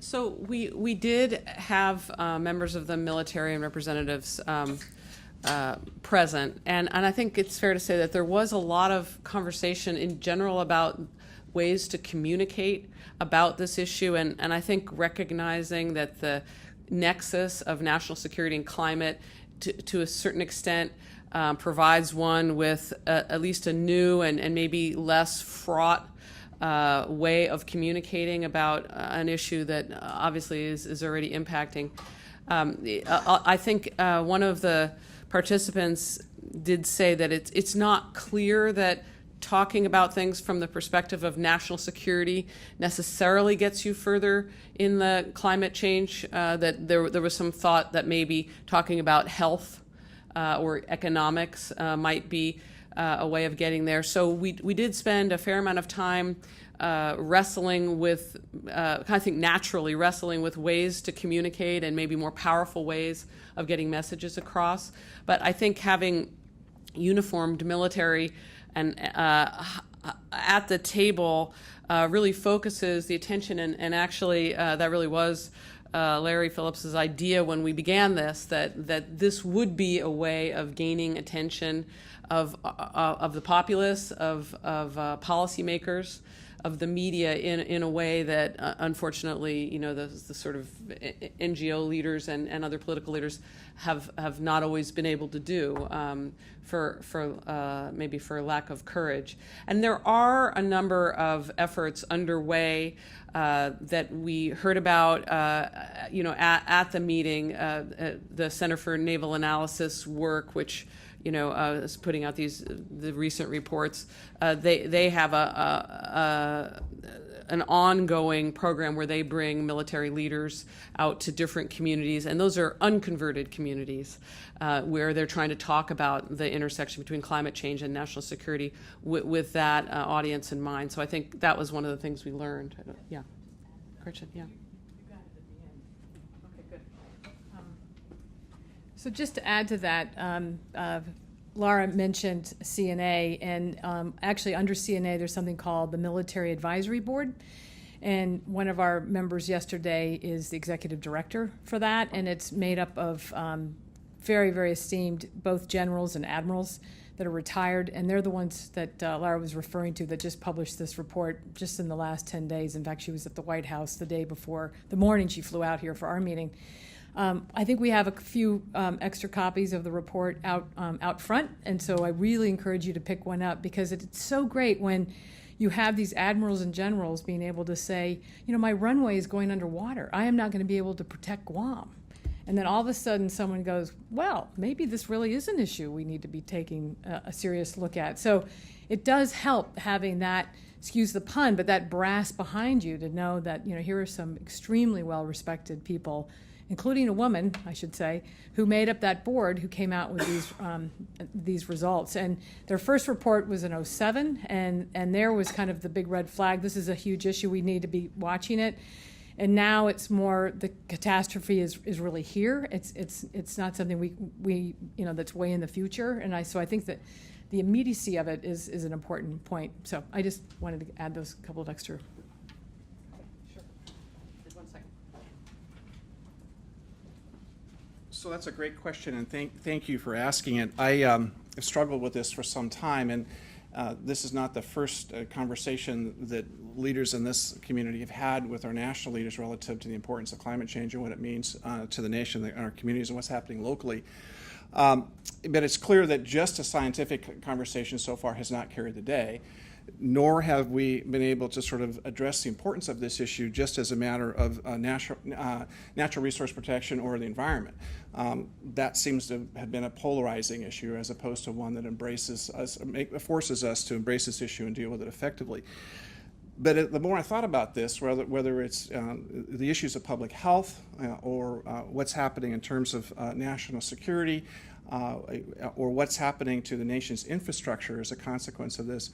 So we did have members of the military and representatives present, and I think it's fair to say that there was a lot of conversation in general about ways to communicate about this issue, and I think recognizing that the nexus of national security and climate to a certain extent provides one with at least a new and maybe less fraught way of communicating about an issue that obviously is already impacting. I think one of the participants did say that it's not clear that talking about things from the perspective of national security necessarily gets you further in the climate change, that there was some thought that maybe talking about health or economics might be a way of getting there. So we did spend a fair amount of time wrestling with, I think naturally wrestling with ways to communicate and maybe more powerful ways of getting messages across. But I think having uniformed military and at the table really focuses the attention, and actually that really was Larry Phillips's idea when we began this, that this would be a way of gaining attention of the populace, of policymakers, of the media in a way that unfortunately, the sort of NGO leaders and other political leaders have not always been able to do, maybe for lack of courage. And there are a number of efforts underway that we heard about, at the meeting. The Center for Naval Analysis work, which is putting out the recent reports. They have an ongoing program where they bring military leaders out to different communities, and those are unconverted communities where they're trying to talk about the intersection between climate change and national security with that audience in mind. So I think that was one of the things we learned. Yeah. Gretchen, yeah. So just to add to that, Laura mentioned CNA, and actually under CNA there's something called the Military Advisory Board, and one of our members yesterday is the executive director for that, and it's made up of very, very esteemed both generals and admirals that are retired, and they're the ones that Laura was referring to that just published this report just in the last 10 days. In fact, she was at the White House the day before, the morning she flew out here for our meeting. I think we have a few extra copies of the report out front, and so I really encourage you to pick one up, because it's so great when you have these admirals and generals being able to say, you know, my runway is going underwater. I am not going to be able to protect Guam. And then all of a sudden someone goes, well, maybe this really is an issue we need to be taking a serious look at. So it does help having that, excuse the pun, but that brass behind you to know that, you know, here are some extremely well-respected people, including a woman, I should say, who made up that board, who came out with these results. And their first report was in 2007, and there was kind of the big red flag. This is a huge issue. We need to be watching it. And now it's more the catastrophe is really here. It's not something we you know, that's way in the future. And so I think that the immediacy of it is an important point. So I just wanted to add those couple of extra. So that's a great question, and thank you for asking it. I have struggled with this for some time, and this is not the first conversation that leaders in this community have had with our national leaders relative to the importance of climate change and what it means to the nation and our communities and what's happening locally. But it's clear that just a scientific conversation so far has not carried the day, nor have we been able to sort of address the importance of this issue just as a matter of natural resource protection or the environment. That seems to have been a polarizing issue as opposed to one that embraces us, forces us to embrace this issue and deal with it effectively. But the more I thought about this, whether it's the issues of public health or what's happening in terms of national security, or what's happening to the nation's infrastructure as a consequence of this,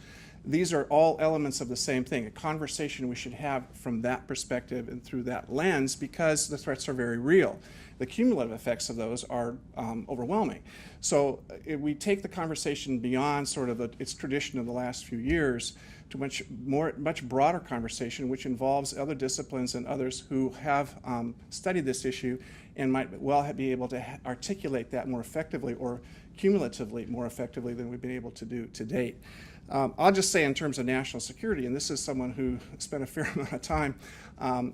these are all elements of the same thing, a conversation we should have from that perspective and through that lens, because the threats are very real. The cumulative effects of those are overwhelming. So if we take the conversation beyond sort of its tradition of the last few years to much broader conversation, which involves other disciplines and others who have studied this issue and might well be able to articulate that more effectively or cumulatively more effectively than we've been able to do to date. I'll just say in terms of national security, and this is someone who spent a fair amount of time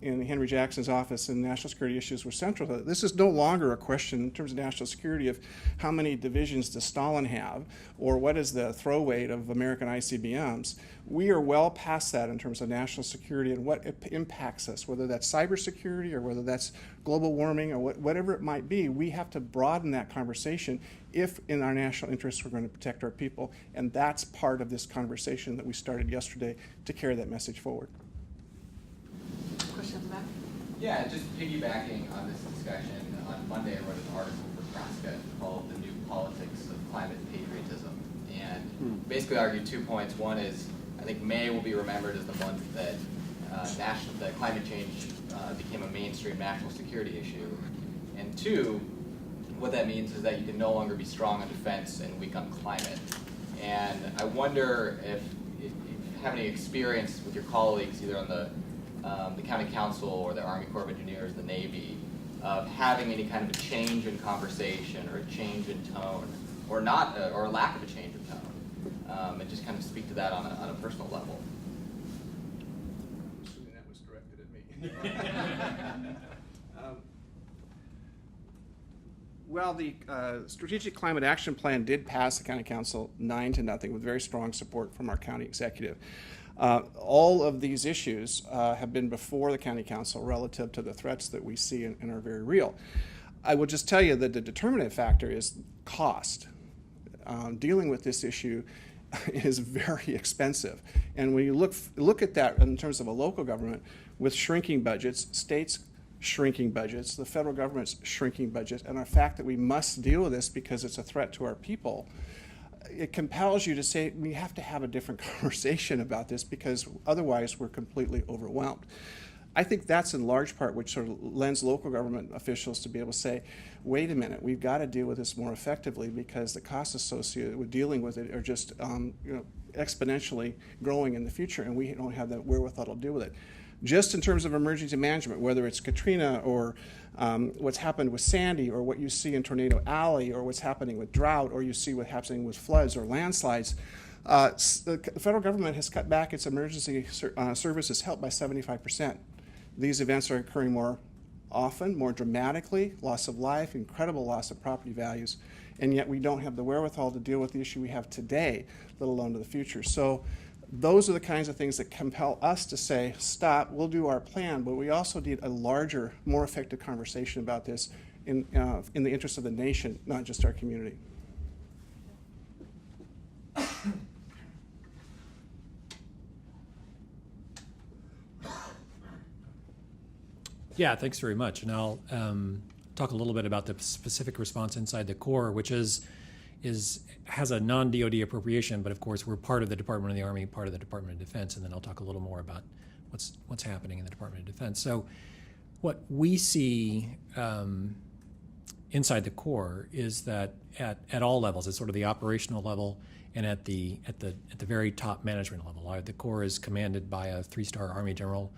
in Henry Jackson's office, and national security issues were central to it. This is no longer a question in terms of national security of how many divisions does Stalin have or what is the throw weight of American ICBMs. We are well past that in terms of national security and what impacts us, whether that's cybersecurity or whether that's global warming or whatever it might be. We have to broaden that conversation if in our national interests we're going to protect our people, and that's part of this conversation that we started yesterday to carry that message forward. Question on that? Yeah, just piggybacking on this discussion, on Monday I wrote an article for Nebraska called The New Politics of Climate Patriotism, and basically argued 2 points. One is, I think May will be remembered as the month that that climate change became a mainstream national security issue, and two, what that means is that you can no longer be strong on defense and weak on climate. And I wonder if you have any experience with your colleagues, either on the county council or the Army Corps of Engineers, the Navy, of having any kind of a change in conversation or a change in tone, or not, or a lack of a change in tone, and just kind of speak to that on a personal level. I'm assuming that was directed at me. Well, the Strategic Climate Action Plan did pass the County Council 9-0 with very strong support from our county executive. All of these issues have been before the County Council relative to the threats that we see and are very real. I will just tell you that the determinative factor is cost. Dealing with this issue is very expensive. And when you look at that in terms of a local government with shrinking budgets, states shrinking budgets, the federal government's shrinking budget, and the fact that we must deal with this because it's a threat to our people, it compels you to say we have to have a different conversation about this because otherwise we're completely overwhelmed. I think that's in large part which sort of lends local government officials to be able to say, wait a minute, we've got to deal with this more effectively because the costs associated with dealing with it are just exponentially growing in the future, and we don't have the wherewithal to deal with it. Just in terms of emergency management, whether it's Katrina or what's happened with Sandy or what you see in Tornado Alley or what's happening with drought or you see what's happening with floods or landslides, the federal government has cut back its emergency services help by 75%. These events are occurring more often, more dramatically, loss of life, incredible loss of property values, and yet we don't have the wherewithal to deal with the issue we have today, let alone to the future. So those are the kinds of things that compel us to say, stop, we'll do our plan, but we also need a larger, more effective conversation about this in the interest of the nation, not just our community. Yeah, thanks very much. And I'll talk a little bit about the specific response inside the Corps, which has a non-DoD appropriation, but of course we're part of the Department of the Army, part of the Department of Defense, and then I'll talk a little more about what's happening in the Department of Defense. So what we see inside the Corps is that at all levels, at sort of the operational level and at the very top management level, the Corps is commanded by a 3-star Army general,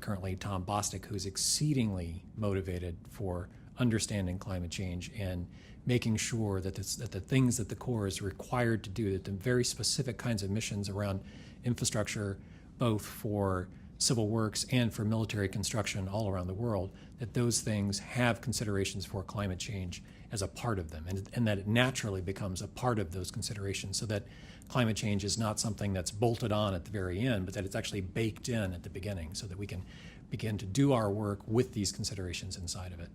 currently Tom Bostic, who's exceedingly motivated for understanding climate change and making sure that the things that the Corps is required to do, that the very specific kinds of missions around infrastructure, both for civil works and for military construction all around the world, that those things have considerations for climate change as a part of them, and that it naturally becomes a part of those considerations, so that climate change is not something that's bolted on at the very end, but that it's actually baked in at the beginning, so that we can begin to do our work with these considerations inside of it.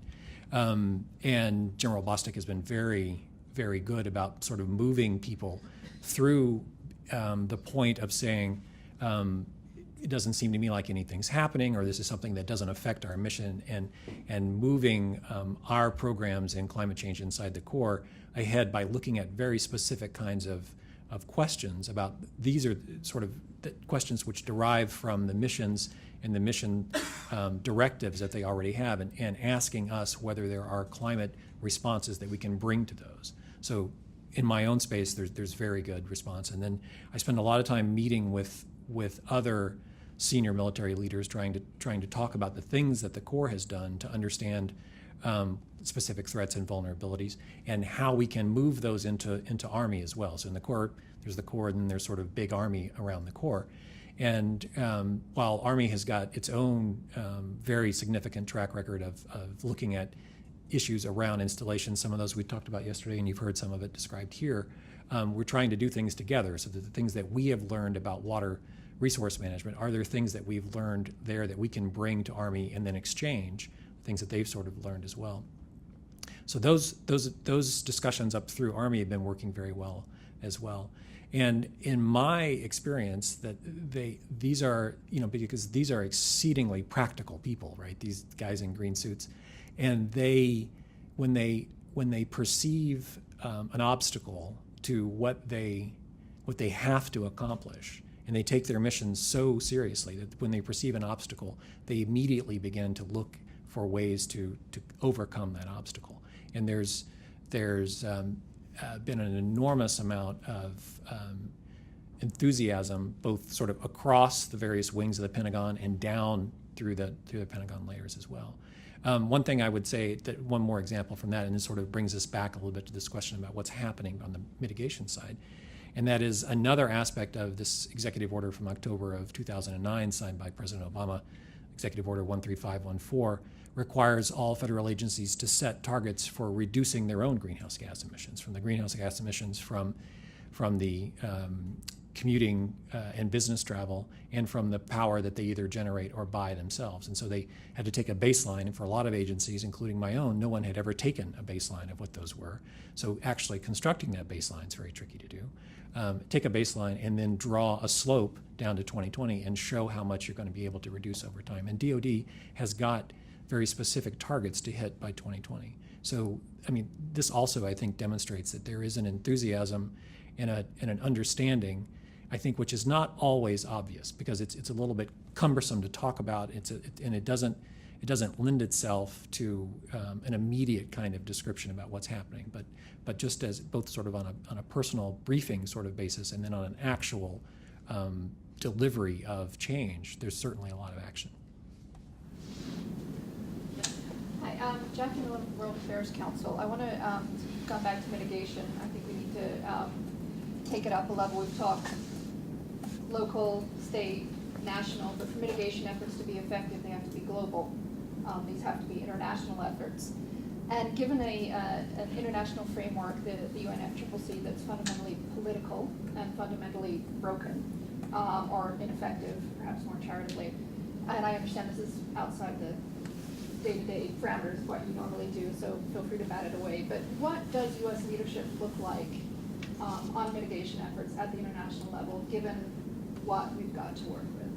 And General Bostic has been very, very good about sort of moving people through the point of saying, it doesn't seem to me like anything's happening, or this is something that doesn't affect our mission, and moving our programs in climate change inside the Corps ahead by looking at very specific kinds of questions about, these are sort of the questions which derive from the missions and the mission directives that they already have, and asking us whether there are climate responses that we can bring to those. So in my own space, there's very good response. And then I spend a lot of time meeting with other senior military leaders trying to talk about the things that the Corps has done to understand specific threats and vulnerabilities, and how we can move those into Army as well. So in the Corps, there's the Corps, and then there's sort of big Army around the Corps. And while Army has got its own very significant track record of looking at issues around installations, some of those we talked about yesterday, and you've heard some of it described here, we're trying to do things together, so that the things that we have learned about water resource management, are there things that we've learned there that we can bring to Army and then exchange things that they've sort of learned as well. So those discussions up through Army have been working very well as well. And in my experience, that these are, because these are exceedingly practical people, right? These guys in green suits, and when they perceive an obstacle to what they have to accomplish, and they take their mission so seriously that when they perceive an obstacle, they immediately begin to look for ways to overcome that obstacle. And there's been an enormous amount of enthusiasm, both sort of across the various wings of the Pentagon and down through the Pentagon layers as well. One thing I would say, that one more example from that, and this sort of brings us back a little bit to this question about what's happening on the mitigation side, and that is another aspect of this executive order from October of 2009, signed by President Obama, Executive Order 13514, requires all federal agencies to set targets for reducing their own greenhouse gas emissions, from the greenhouse gas emissions from the commuting and business travel, and from the power that they either generate or buy themselves. And so they had to take a baseline, and for a lot of agencies, including my own, no one had ever taken a baseline of what those were. So actually constructing that baseline is very tricky to do. Take a baseline and then draw a slope down to 2020 and show how much you're going to be able to reduce over time. And DoD has got very specific targets to hit by 2020. So, I mean, this also, I think, demonstrates that there is an enthusiasm and an understanding, I think, which is not always obvious, because it's a little bit cumbersome to talk about. And it doesn't lend itself to an immediate kind of description about what's happening. But just as both sort of on a personal briefing sort of basis, and then on an actual delivery of change, there's certainly a lot of action. Hi, Jackie Miller, World Affairs Council. I want to come back to mitigation. I think we need to take it up a level. We've talked local, state, national, but for mitigation efforts to be effective, they have to be global. These have to be international efforts. And given an international framework, the UNFCCC, that's fundamentally political and fundamentally broken or ineffective, perhaps more charitably, and I understand this is outside the day-to-day parameters of what you normally do, so feel free to bat it away, but what does U.S. leadership look like on mitigation efforts at the international level, given what we've got to work with?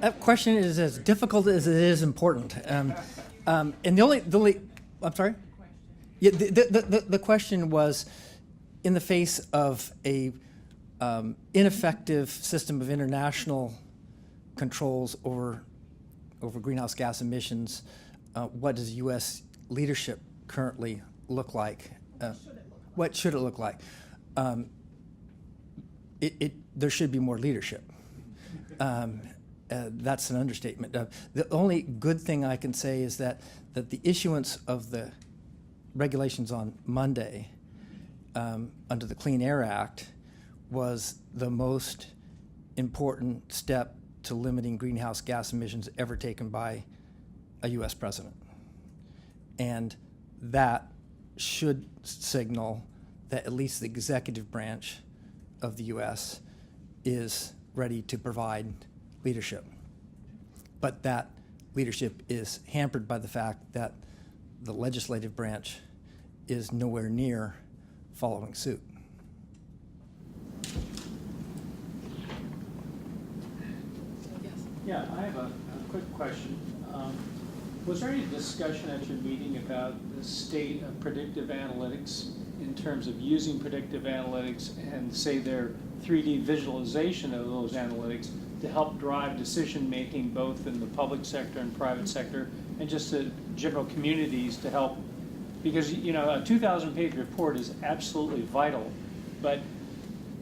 That question is as difficult as it is important. And the only, I'm sorry? Yeah, the question was, in the face of a ineffective system of international controls over greenhouse gas emissions, what does U.S. leadership currently look like? What should it look like? There should be more leadership. That's an understatement. The only good thing I can say is that the issuance of the regulations on Monday under the Clean Air Act was the most important step to limiting greenhouse gas emissions ever taken by a U.S. president. And that should signal that at least the executive branch of the U.S. is ready to provide leadership. But that leadership is hampered by the fact that the legislative branch is nowhere near following suit. Yeah, I have a quick question. Was there any discussion at your meeting about the state of predictive analytics in terms of using predictive analytics and, say, their 3D visualization of those analytics to help drive decision-making both in the public sector and private sector, and just the general communities to help? Because, you know, a 2,000-page report is absolutely vital, but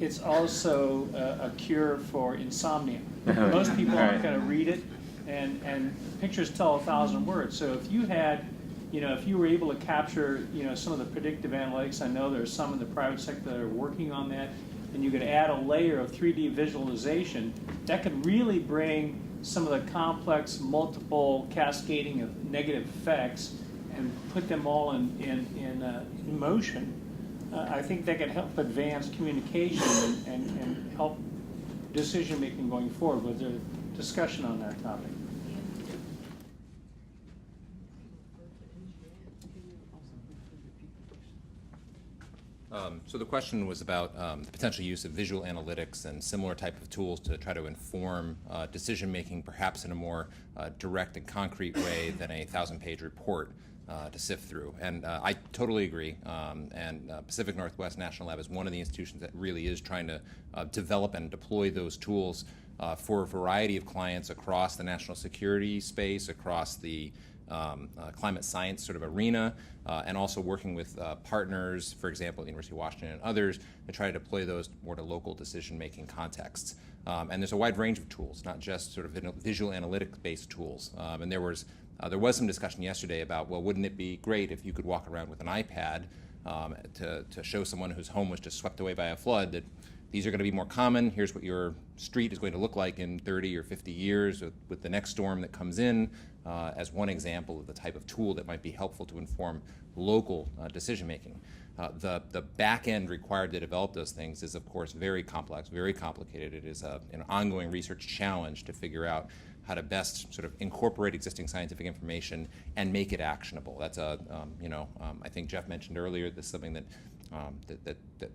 it's also a cure for insomnia. Most people aren't going to read it, and pictures tell 1,000 words. So if you had, you know, if you were able to capture, you know, some of the predictive analytics, I know there's some in the private sector that are working on that, and you could add a layer of 3D visualization, that could really bring some of the complex, multiple cascading of negative effects and put them all in motion. I think that could help advance communication and help decision-making going forward. Was there discussion on that topic? So the question was about the potential use of visual analytics and similar type of tools to try to inform decision-making, perhaps in a more direct and concrete way than a 1,000-page report to sift through. And I totally agree. And Pacific Northwest National Lab is one of the institutions that really is trying to develop and deploy those tools for a variety of clients across the national security space, across the climate science sort of arena, and also working with partners, for example, the University of Washington and others, to try to deploy those more to local decision-making contexts. And there's a wide range of tools, not just sort of visual analytic-based tools. And there was some discussion yesterday about, well, wouldn't it be great if you could walk around with an iPad to show someone whose home was just swept away by a flood that these are going to be more common. Here's what your street is going to look like in 30 or 50 years with the next storm that comes in, as one example of the type of tool that might be helpful to inform local decision making. The back end required to develop those things is, of course, very complex, very complicated. It is an ongoing research challenge to figure out how to best sort of incorporate existing scientific information and make it actionable. That's I think Jeff mentioned earlier, this is something that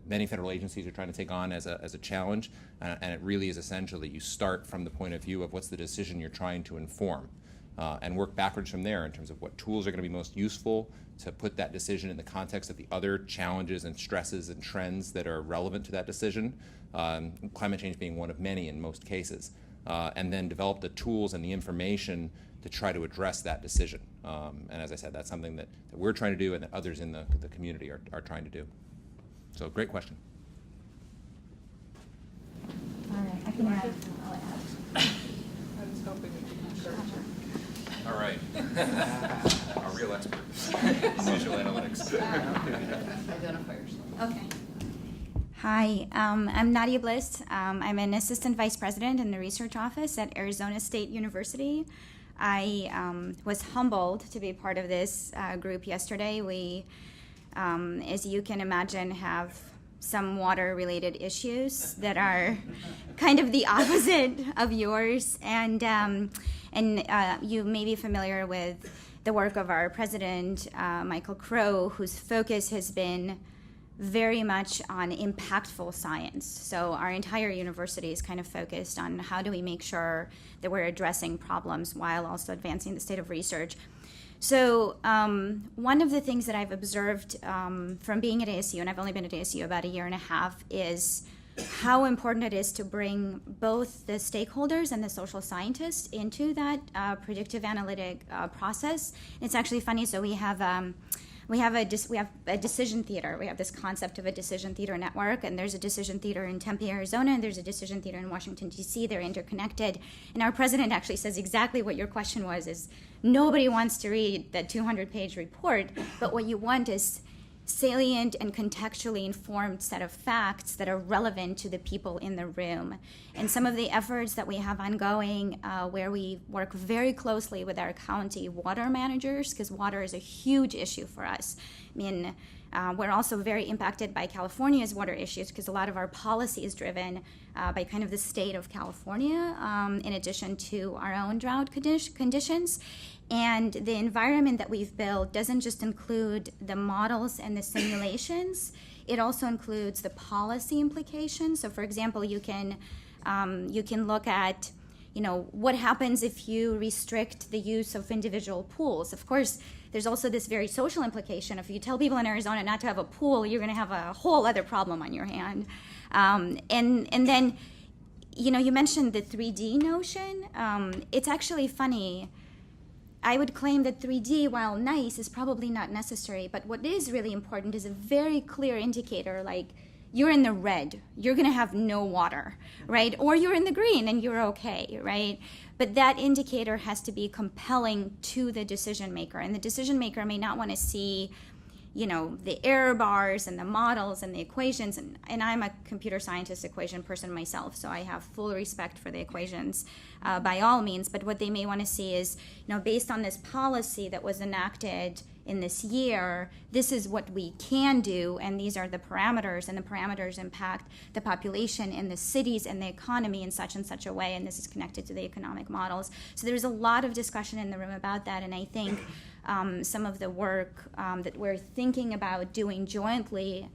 many federal agencies are trying to take on as a challenge, and it really is essential that you start from the point of view of what's the decision you're trying to inform, and work backwards from there in terms of what tools are going to be most useful to put that decision in the context of the other challenges and stresses and trends that are relevant to that decision, climate change being one of many in most cases, and then develop the tools and the information to try to address that decision. And as I said, that's something that we're trying to do and that others in the community are trying to do. So great question. All right, I can add. I was hoping we could encourage her. All right. Our real expert. Visual analytics. Identify yourself. Okay. Hi, I'm Nadia Bliss. I'm an assistant vice president in the research office at Arizona State University. I was humbled to be part of this group yesterday. We, as you can imagine, have some water-related issues that are kind of the opposite of yours. And you may be familiar with the work of our president, Michael Crow, whose focus has been very much on impactful science. So our entire university is kind of focused on how do we make sure that we're addressing problems while also advancing the state of research. So one of the things that I've observed from being at ASU, and I've only been at ASU about a year and a half, is how important it is to bring both the stakeholders and the social scientists into that predictive analytic process. It's actually funny, so we have a decision theater. We have this concept of a decision theater network, and there's a decision theater in Tempe, Arizona, and there's a decision theater in Washington, D.C. They're interconnected. And our president actually says exactly what your question was, is nobody wants to read that 200-page report, but what you want is salient and contextually informed set of facts that are relevant to the people in the room. And some of the efforts that we have ongoing, where we work very closely with our county water managers, because water is a huge issue for us. I mean, we're also very impacted by California's water issues because a lot of our policy is driven by kind of the state of California, in addition to our own drought conditions. And the environment that we've built doesn't just include the models and the simulations, it also includes the policy implications. So for example, you can look at, what happens if you restrict the use of individual pools. Of course, there's also this very social implication. If you tell people in Arizona not to have a pool, you're going to have a whole other problem on your hand. And then, you mentioned the 3D notion. It's actually funny. I would claim that 3D, while nice, is probably not necessary. But what is really important is a very clear indicator, like you're in the red, you're going to have no water, right? Or you're in the green and you're okay, right? But that indicator has to be compelling to the decision maker. And the decision maker may not want to see, the error bars and the models and the equations. And I'm a computer scientist equation person myself, so I have full respect for the equations by all means. But what they may want to see is, based on this policy that was enacted in this year, this is what we can do, and these are the parameters, and the parameters impact the population in the cities and the economy in such and such a way, and this is connected to the economic models. So there's a lot of discussion in the room about that, and I think some of the work that we're thinking about doing jointly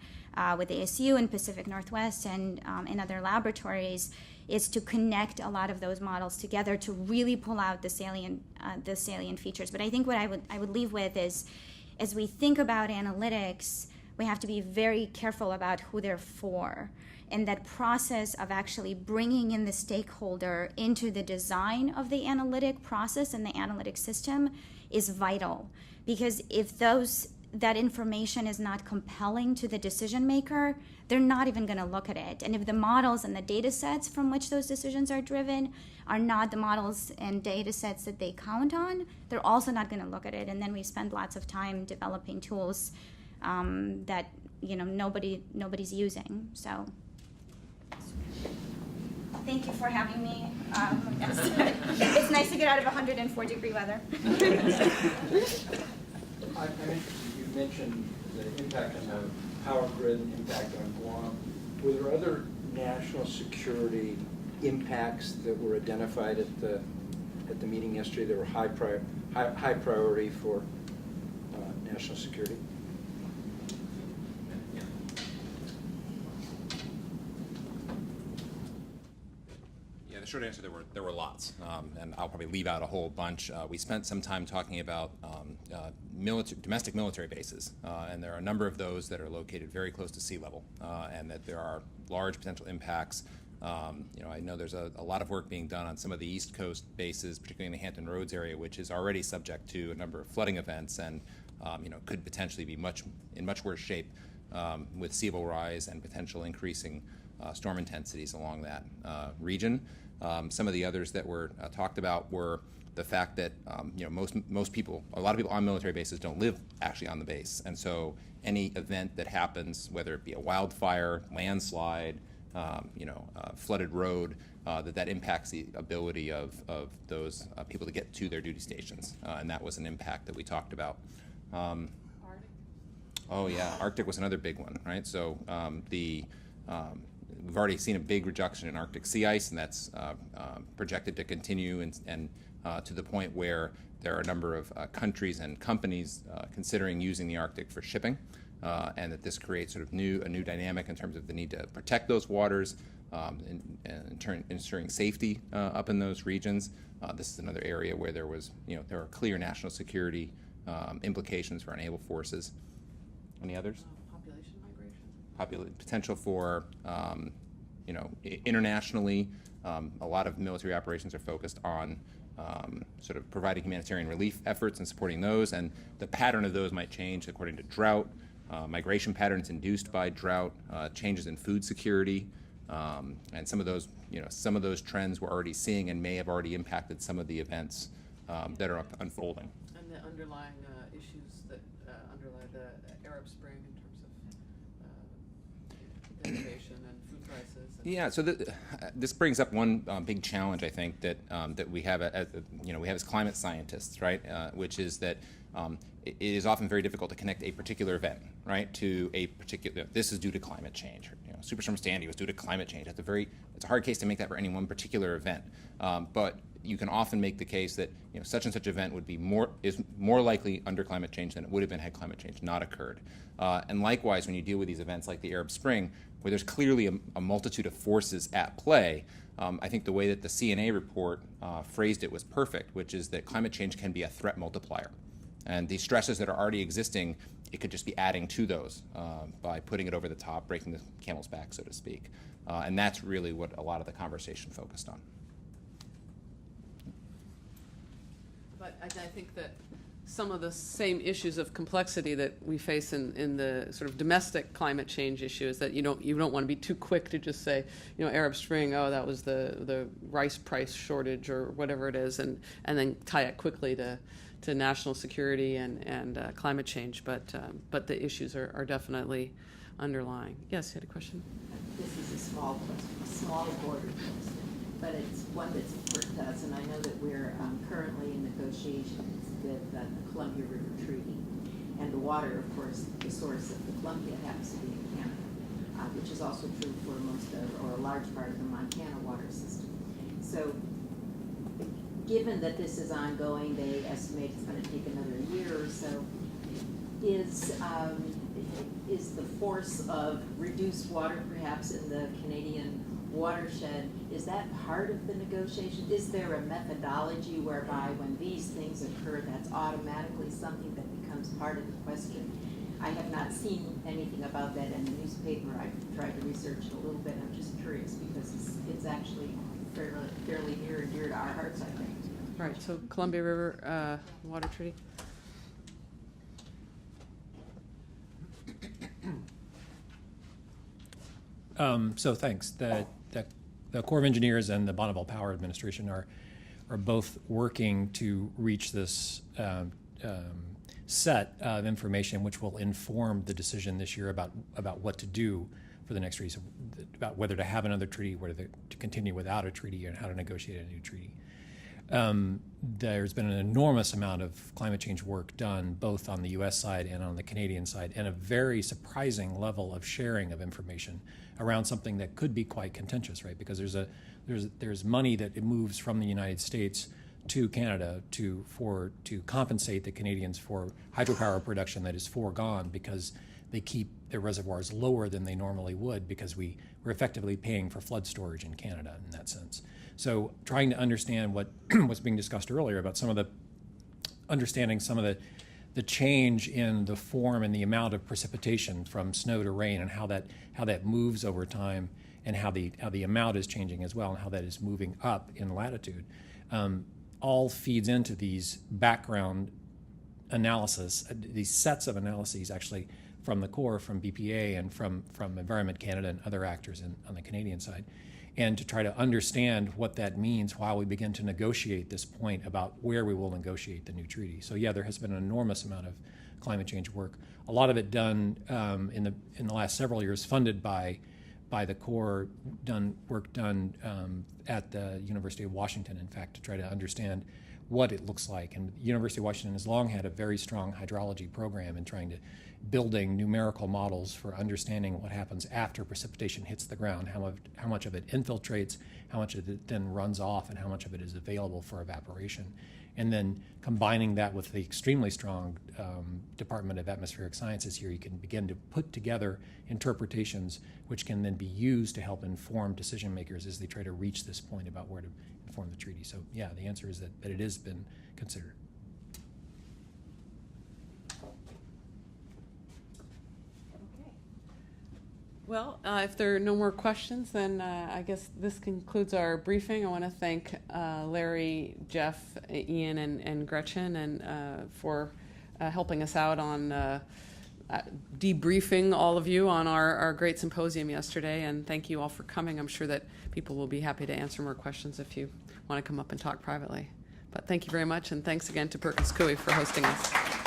with ASU and Pacific Northwest and in other laboratories is to connect a lot of those models together to really pull out the salient features. But I think what I would leave with is, as we think about analytics, we have to be very careful about who they're for. And that process of actually bringing in the stakeholder into the design of the analytic process and the analytic system is vital. Because if that information is not compelling to the decision maker, they're not even going to look at it. And if the models and the data sets from which those decisions are driven are not the models and data sets that they count on, they're also not going to look at it. And then we spend lots of time developing tools that nobody's using. So Thank you for having me. Yes. It's nice to get out of 104-degree weather. I'm interested, you mentioned the impact on the power grid and impact on Guam. Were there other national security impacts that were identified at the meeting yesterday that were high priority for national security? Yeah, the short answer, there were lots, and I'll probably leave out a whole bunch. We spent some time talking about domestic military bases, and there are a number of those that are located very close to sea level, and that there are large potential impacts. I know there's a lot of work being done on some of the East Coast bases, particularly in the Hampton Roads area, which is already subject to a number of flooding events and could potentially be in much worse shape with sea level rise and potential increasing storm intensities along that region. Some of the others that were talked about were the fact that most people, a lot of people on military bases don't live actually on the base, and so any event that happens, whether it be a wildfire, landslide, flooded road, that impacts the ability of those people to get to their duty stations, and that was an impact that we talked about. Oh yeah, Arctic was another big one, right? So we've already seen a big reduction in Arctic sea ice, and that's projected to continue, and to the point where there are a number of countries and companies considering using the Arctic for shipping. And that this creates sort of a new dynamic in terms of the need to protect those waters and ensuring safety up in those regions. This is another area where there are clear national security implications for our naval forces. Any others? Population migration. Potential for internationally, a lot of military operations are focused on sort of providing humanitarian relief efforts and supporting those, and the pattern of those might change according to drought. Migration patterns induced by drought, changes in food security, and some of those trends we're already seeing and may have already impacted some of the events that are unfolding. And the underlying issues that underlie the Arab Spring in terms of innovation and food prices. Yeah, so this brings up one big challenge, I think, that we have as climate scientists, right? Which is that it is often very difficult to connect a particular event, right, to a particular. This is due to climate change. Superstorm Sandy was due to climate change. It's a hard case to make that for any one particular event, but you can often make the case that such and such event is more likely under climate change than it would have been had climate change not occurred. And likewise, when you deal with these events like the Arab Spring, where there's clearly a multitude of forces at play, I think the way that the CNA report phrased it was perfect, which is that climate change can be a threat multiplier. And these stresses that are already existing, it could just be adding to those by putting it over the top, breaking the camel's back, so to speak. And that's really what a lot of the conversation focused on. But I think that some of the same issues of complexity that we face in the sort of domestic climate change issue is that you don't want to be too quick to just say, Arab Spring, oh, that was the rice price shortage or whatever it is, and then tie it quickly to national security and climate change. But the issues are definitely underlying. Yes, you had a question? This is a small border question, but it's one that's important to us, and I know that we're currently in negotiations with the Columbia River Treaty, and the water, of course, the source of the Columbia happens to be in Canada, which is also true for a large part of the Montana water system. So given that this is ongoing, they estimate it's going to take another year or so, is the force of reduced water perhaps in the Canadian watershed, is that part of the negotiation? Is there a methodology whereby when these things occur, that's automatically something that becomes part of the question? I have not seen anything about that in the newspaper. I've tried to research it a little bit. I'm just curious because it's actually fairly near and dear to our hearts, I think. Right, so Columbia River Water Treaty. So thanks. The Corps of Engineers and the Bonneville Power Administration are both working to reach this set of information which will inform the decision this year about what to do for the next treaty, so about whether to have another treaty, whether to continue without a treaty, and how to negotiate a new treaty. There's been an enormous amount of climate change work done both on the U.S. side and on the Canadian side, and a very surprising level of sharing of information around something that could be quite contentious, right? Because there's money that it moves from the United States to Canada to compensate the Canadians for hydropower production that is foregone because they keep their reservoirs lower than they normally would, because we're effectively paying for flood storage in Canada in that sense. So trying to understand what was being discussed earlier about some of the change in the form and the amount of precipitation from snow to rain, and how that moves over time, and how the amount is changing as well, and how that is moving up in latitude, all feeds into these background analysis, these sets of analyses actually from the Corps, from BPA, and from Environment Canada and other actors on the Canadian side, and to try to understand what that means while we begin to negotiate this point about where we will negotiate the new treaty. So yeah, there has been an enormous amount of climate change work, a lot of it done in the last several years, funded by the Corps, work done at the University of Washington, in fact, to try to understand what it looks like. And the University of Washington has long had a very strong hydrology program in trying to building numerical models for understanding what happens after precipitation hits the ground, how much of it infiltrates, how much of it then runs off, and how much of it is available for evaporation. And then combining that with the extremely strong Department of Atmospheric Sciences here, you can begin to put together interpretations which can then be used to help inform decision makers as they try to reach this point about where to inform the treaty. So yeah, the answer is that it has been considered. Well, if there are no more questions, then I guess this concludes our briefing. I want to thank Larry, Jeff, Ian, and Gretchen, and for helping us out on debriefing all of you on our great symposium yesterday. And thank you all for coming. I'm sure that people will be happy to answer more questions if you want to come up and talk privately. But thank you very much, and thanks again to Perkins Coie for hosting us.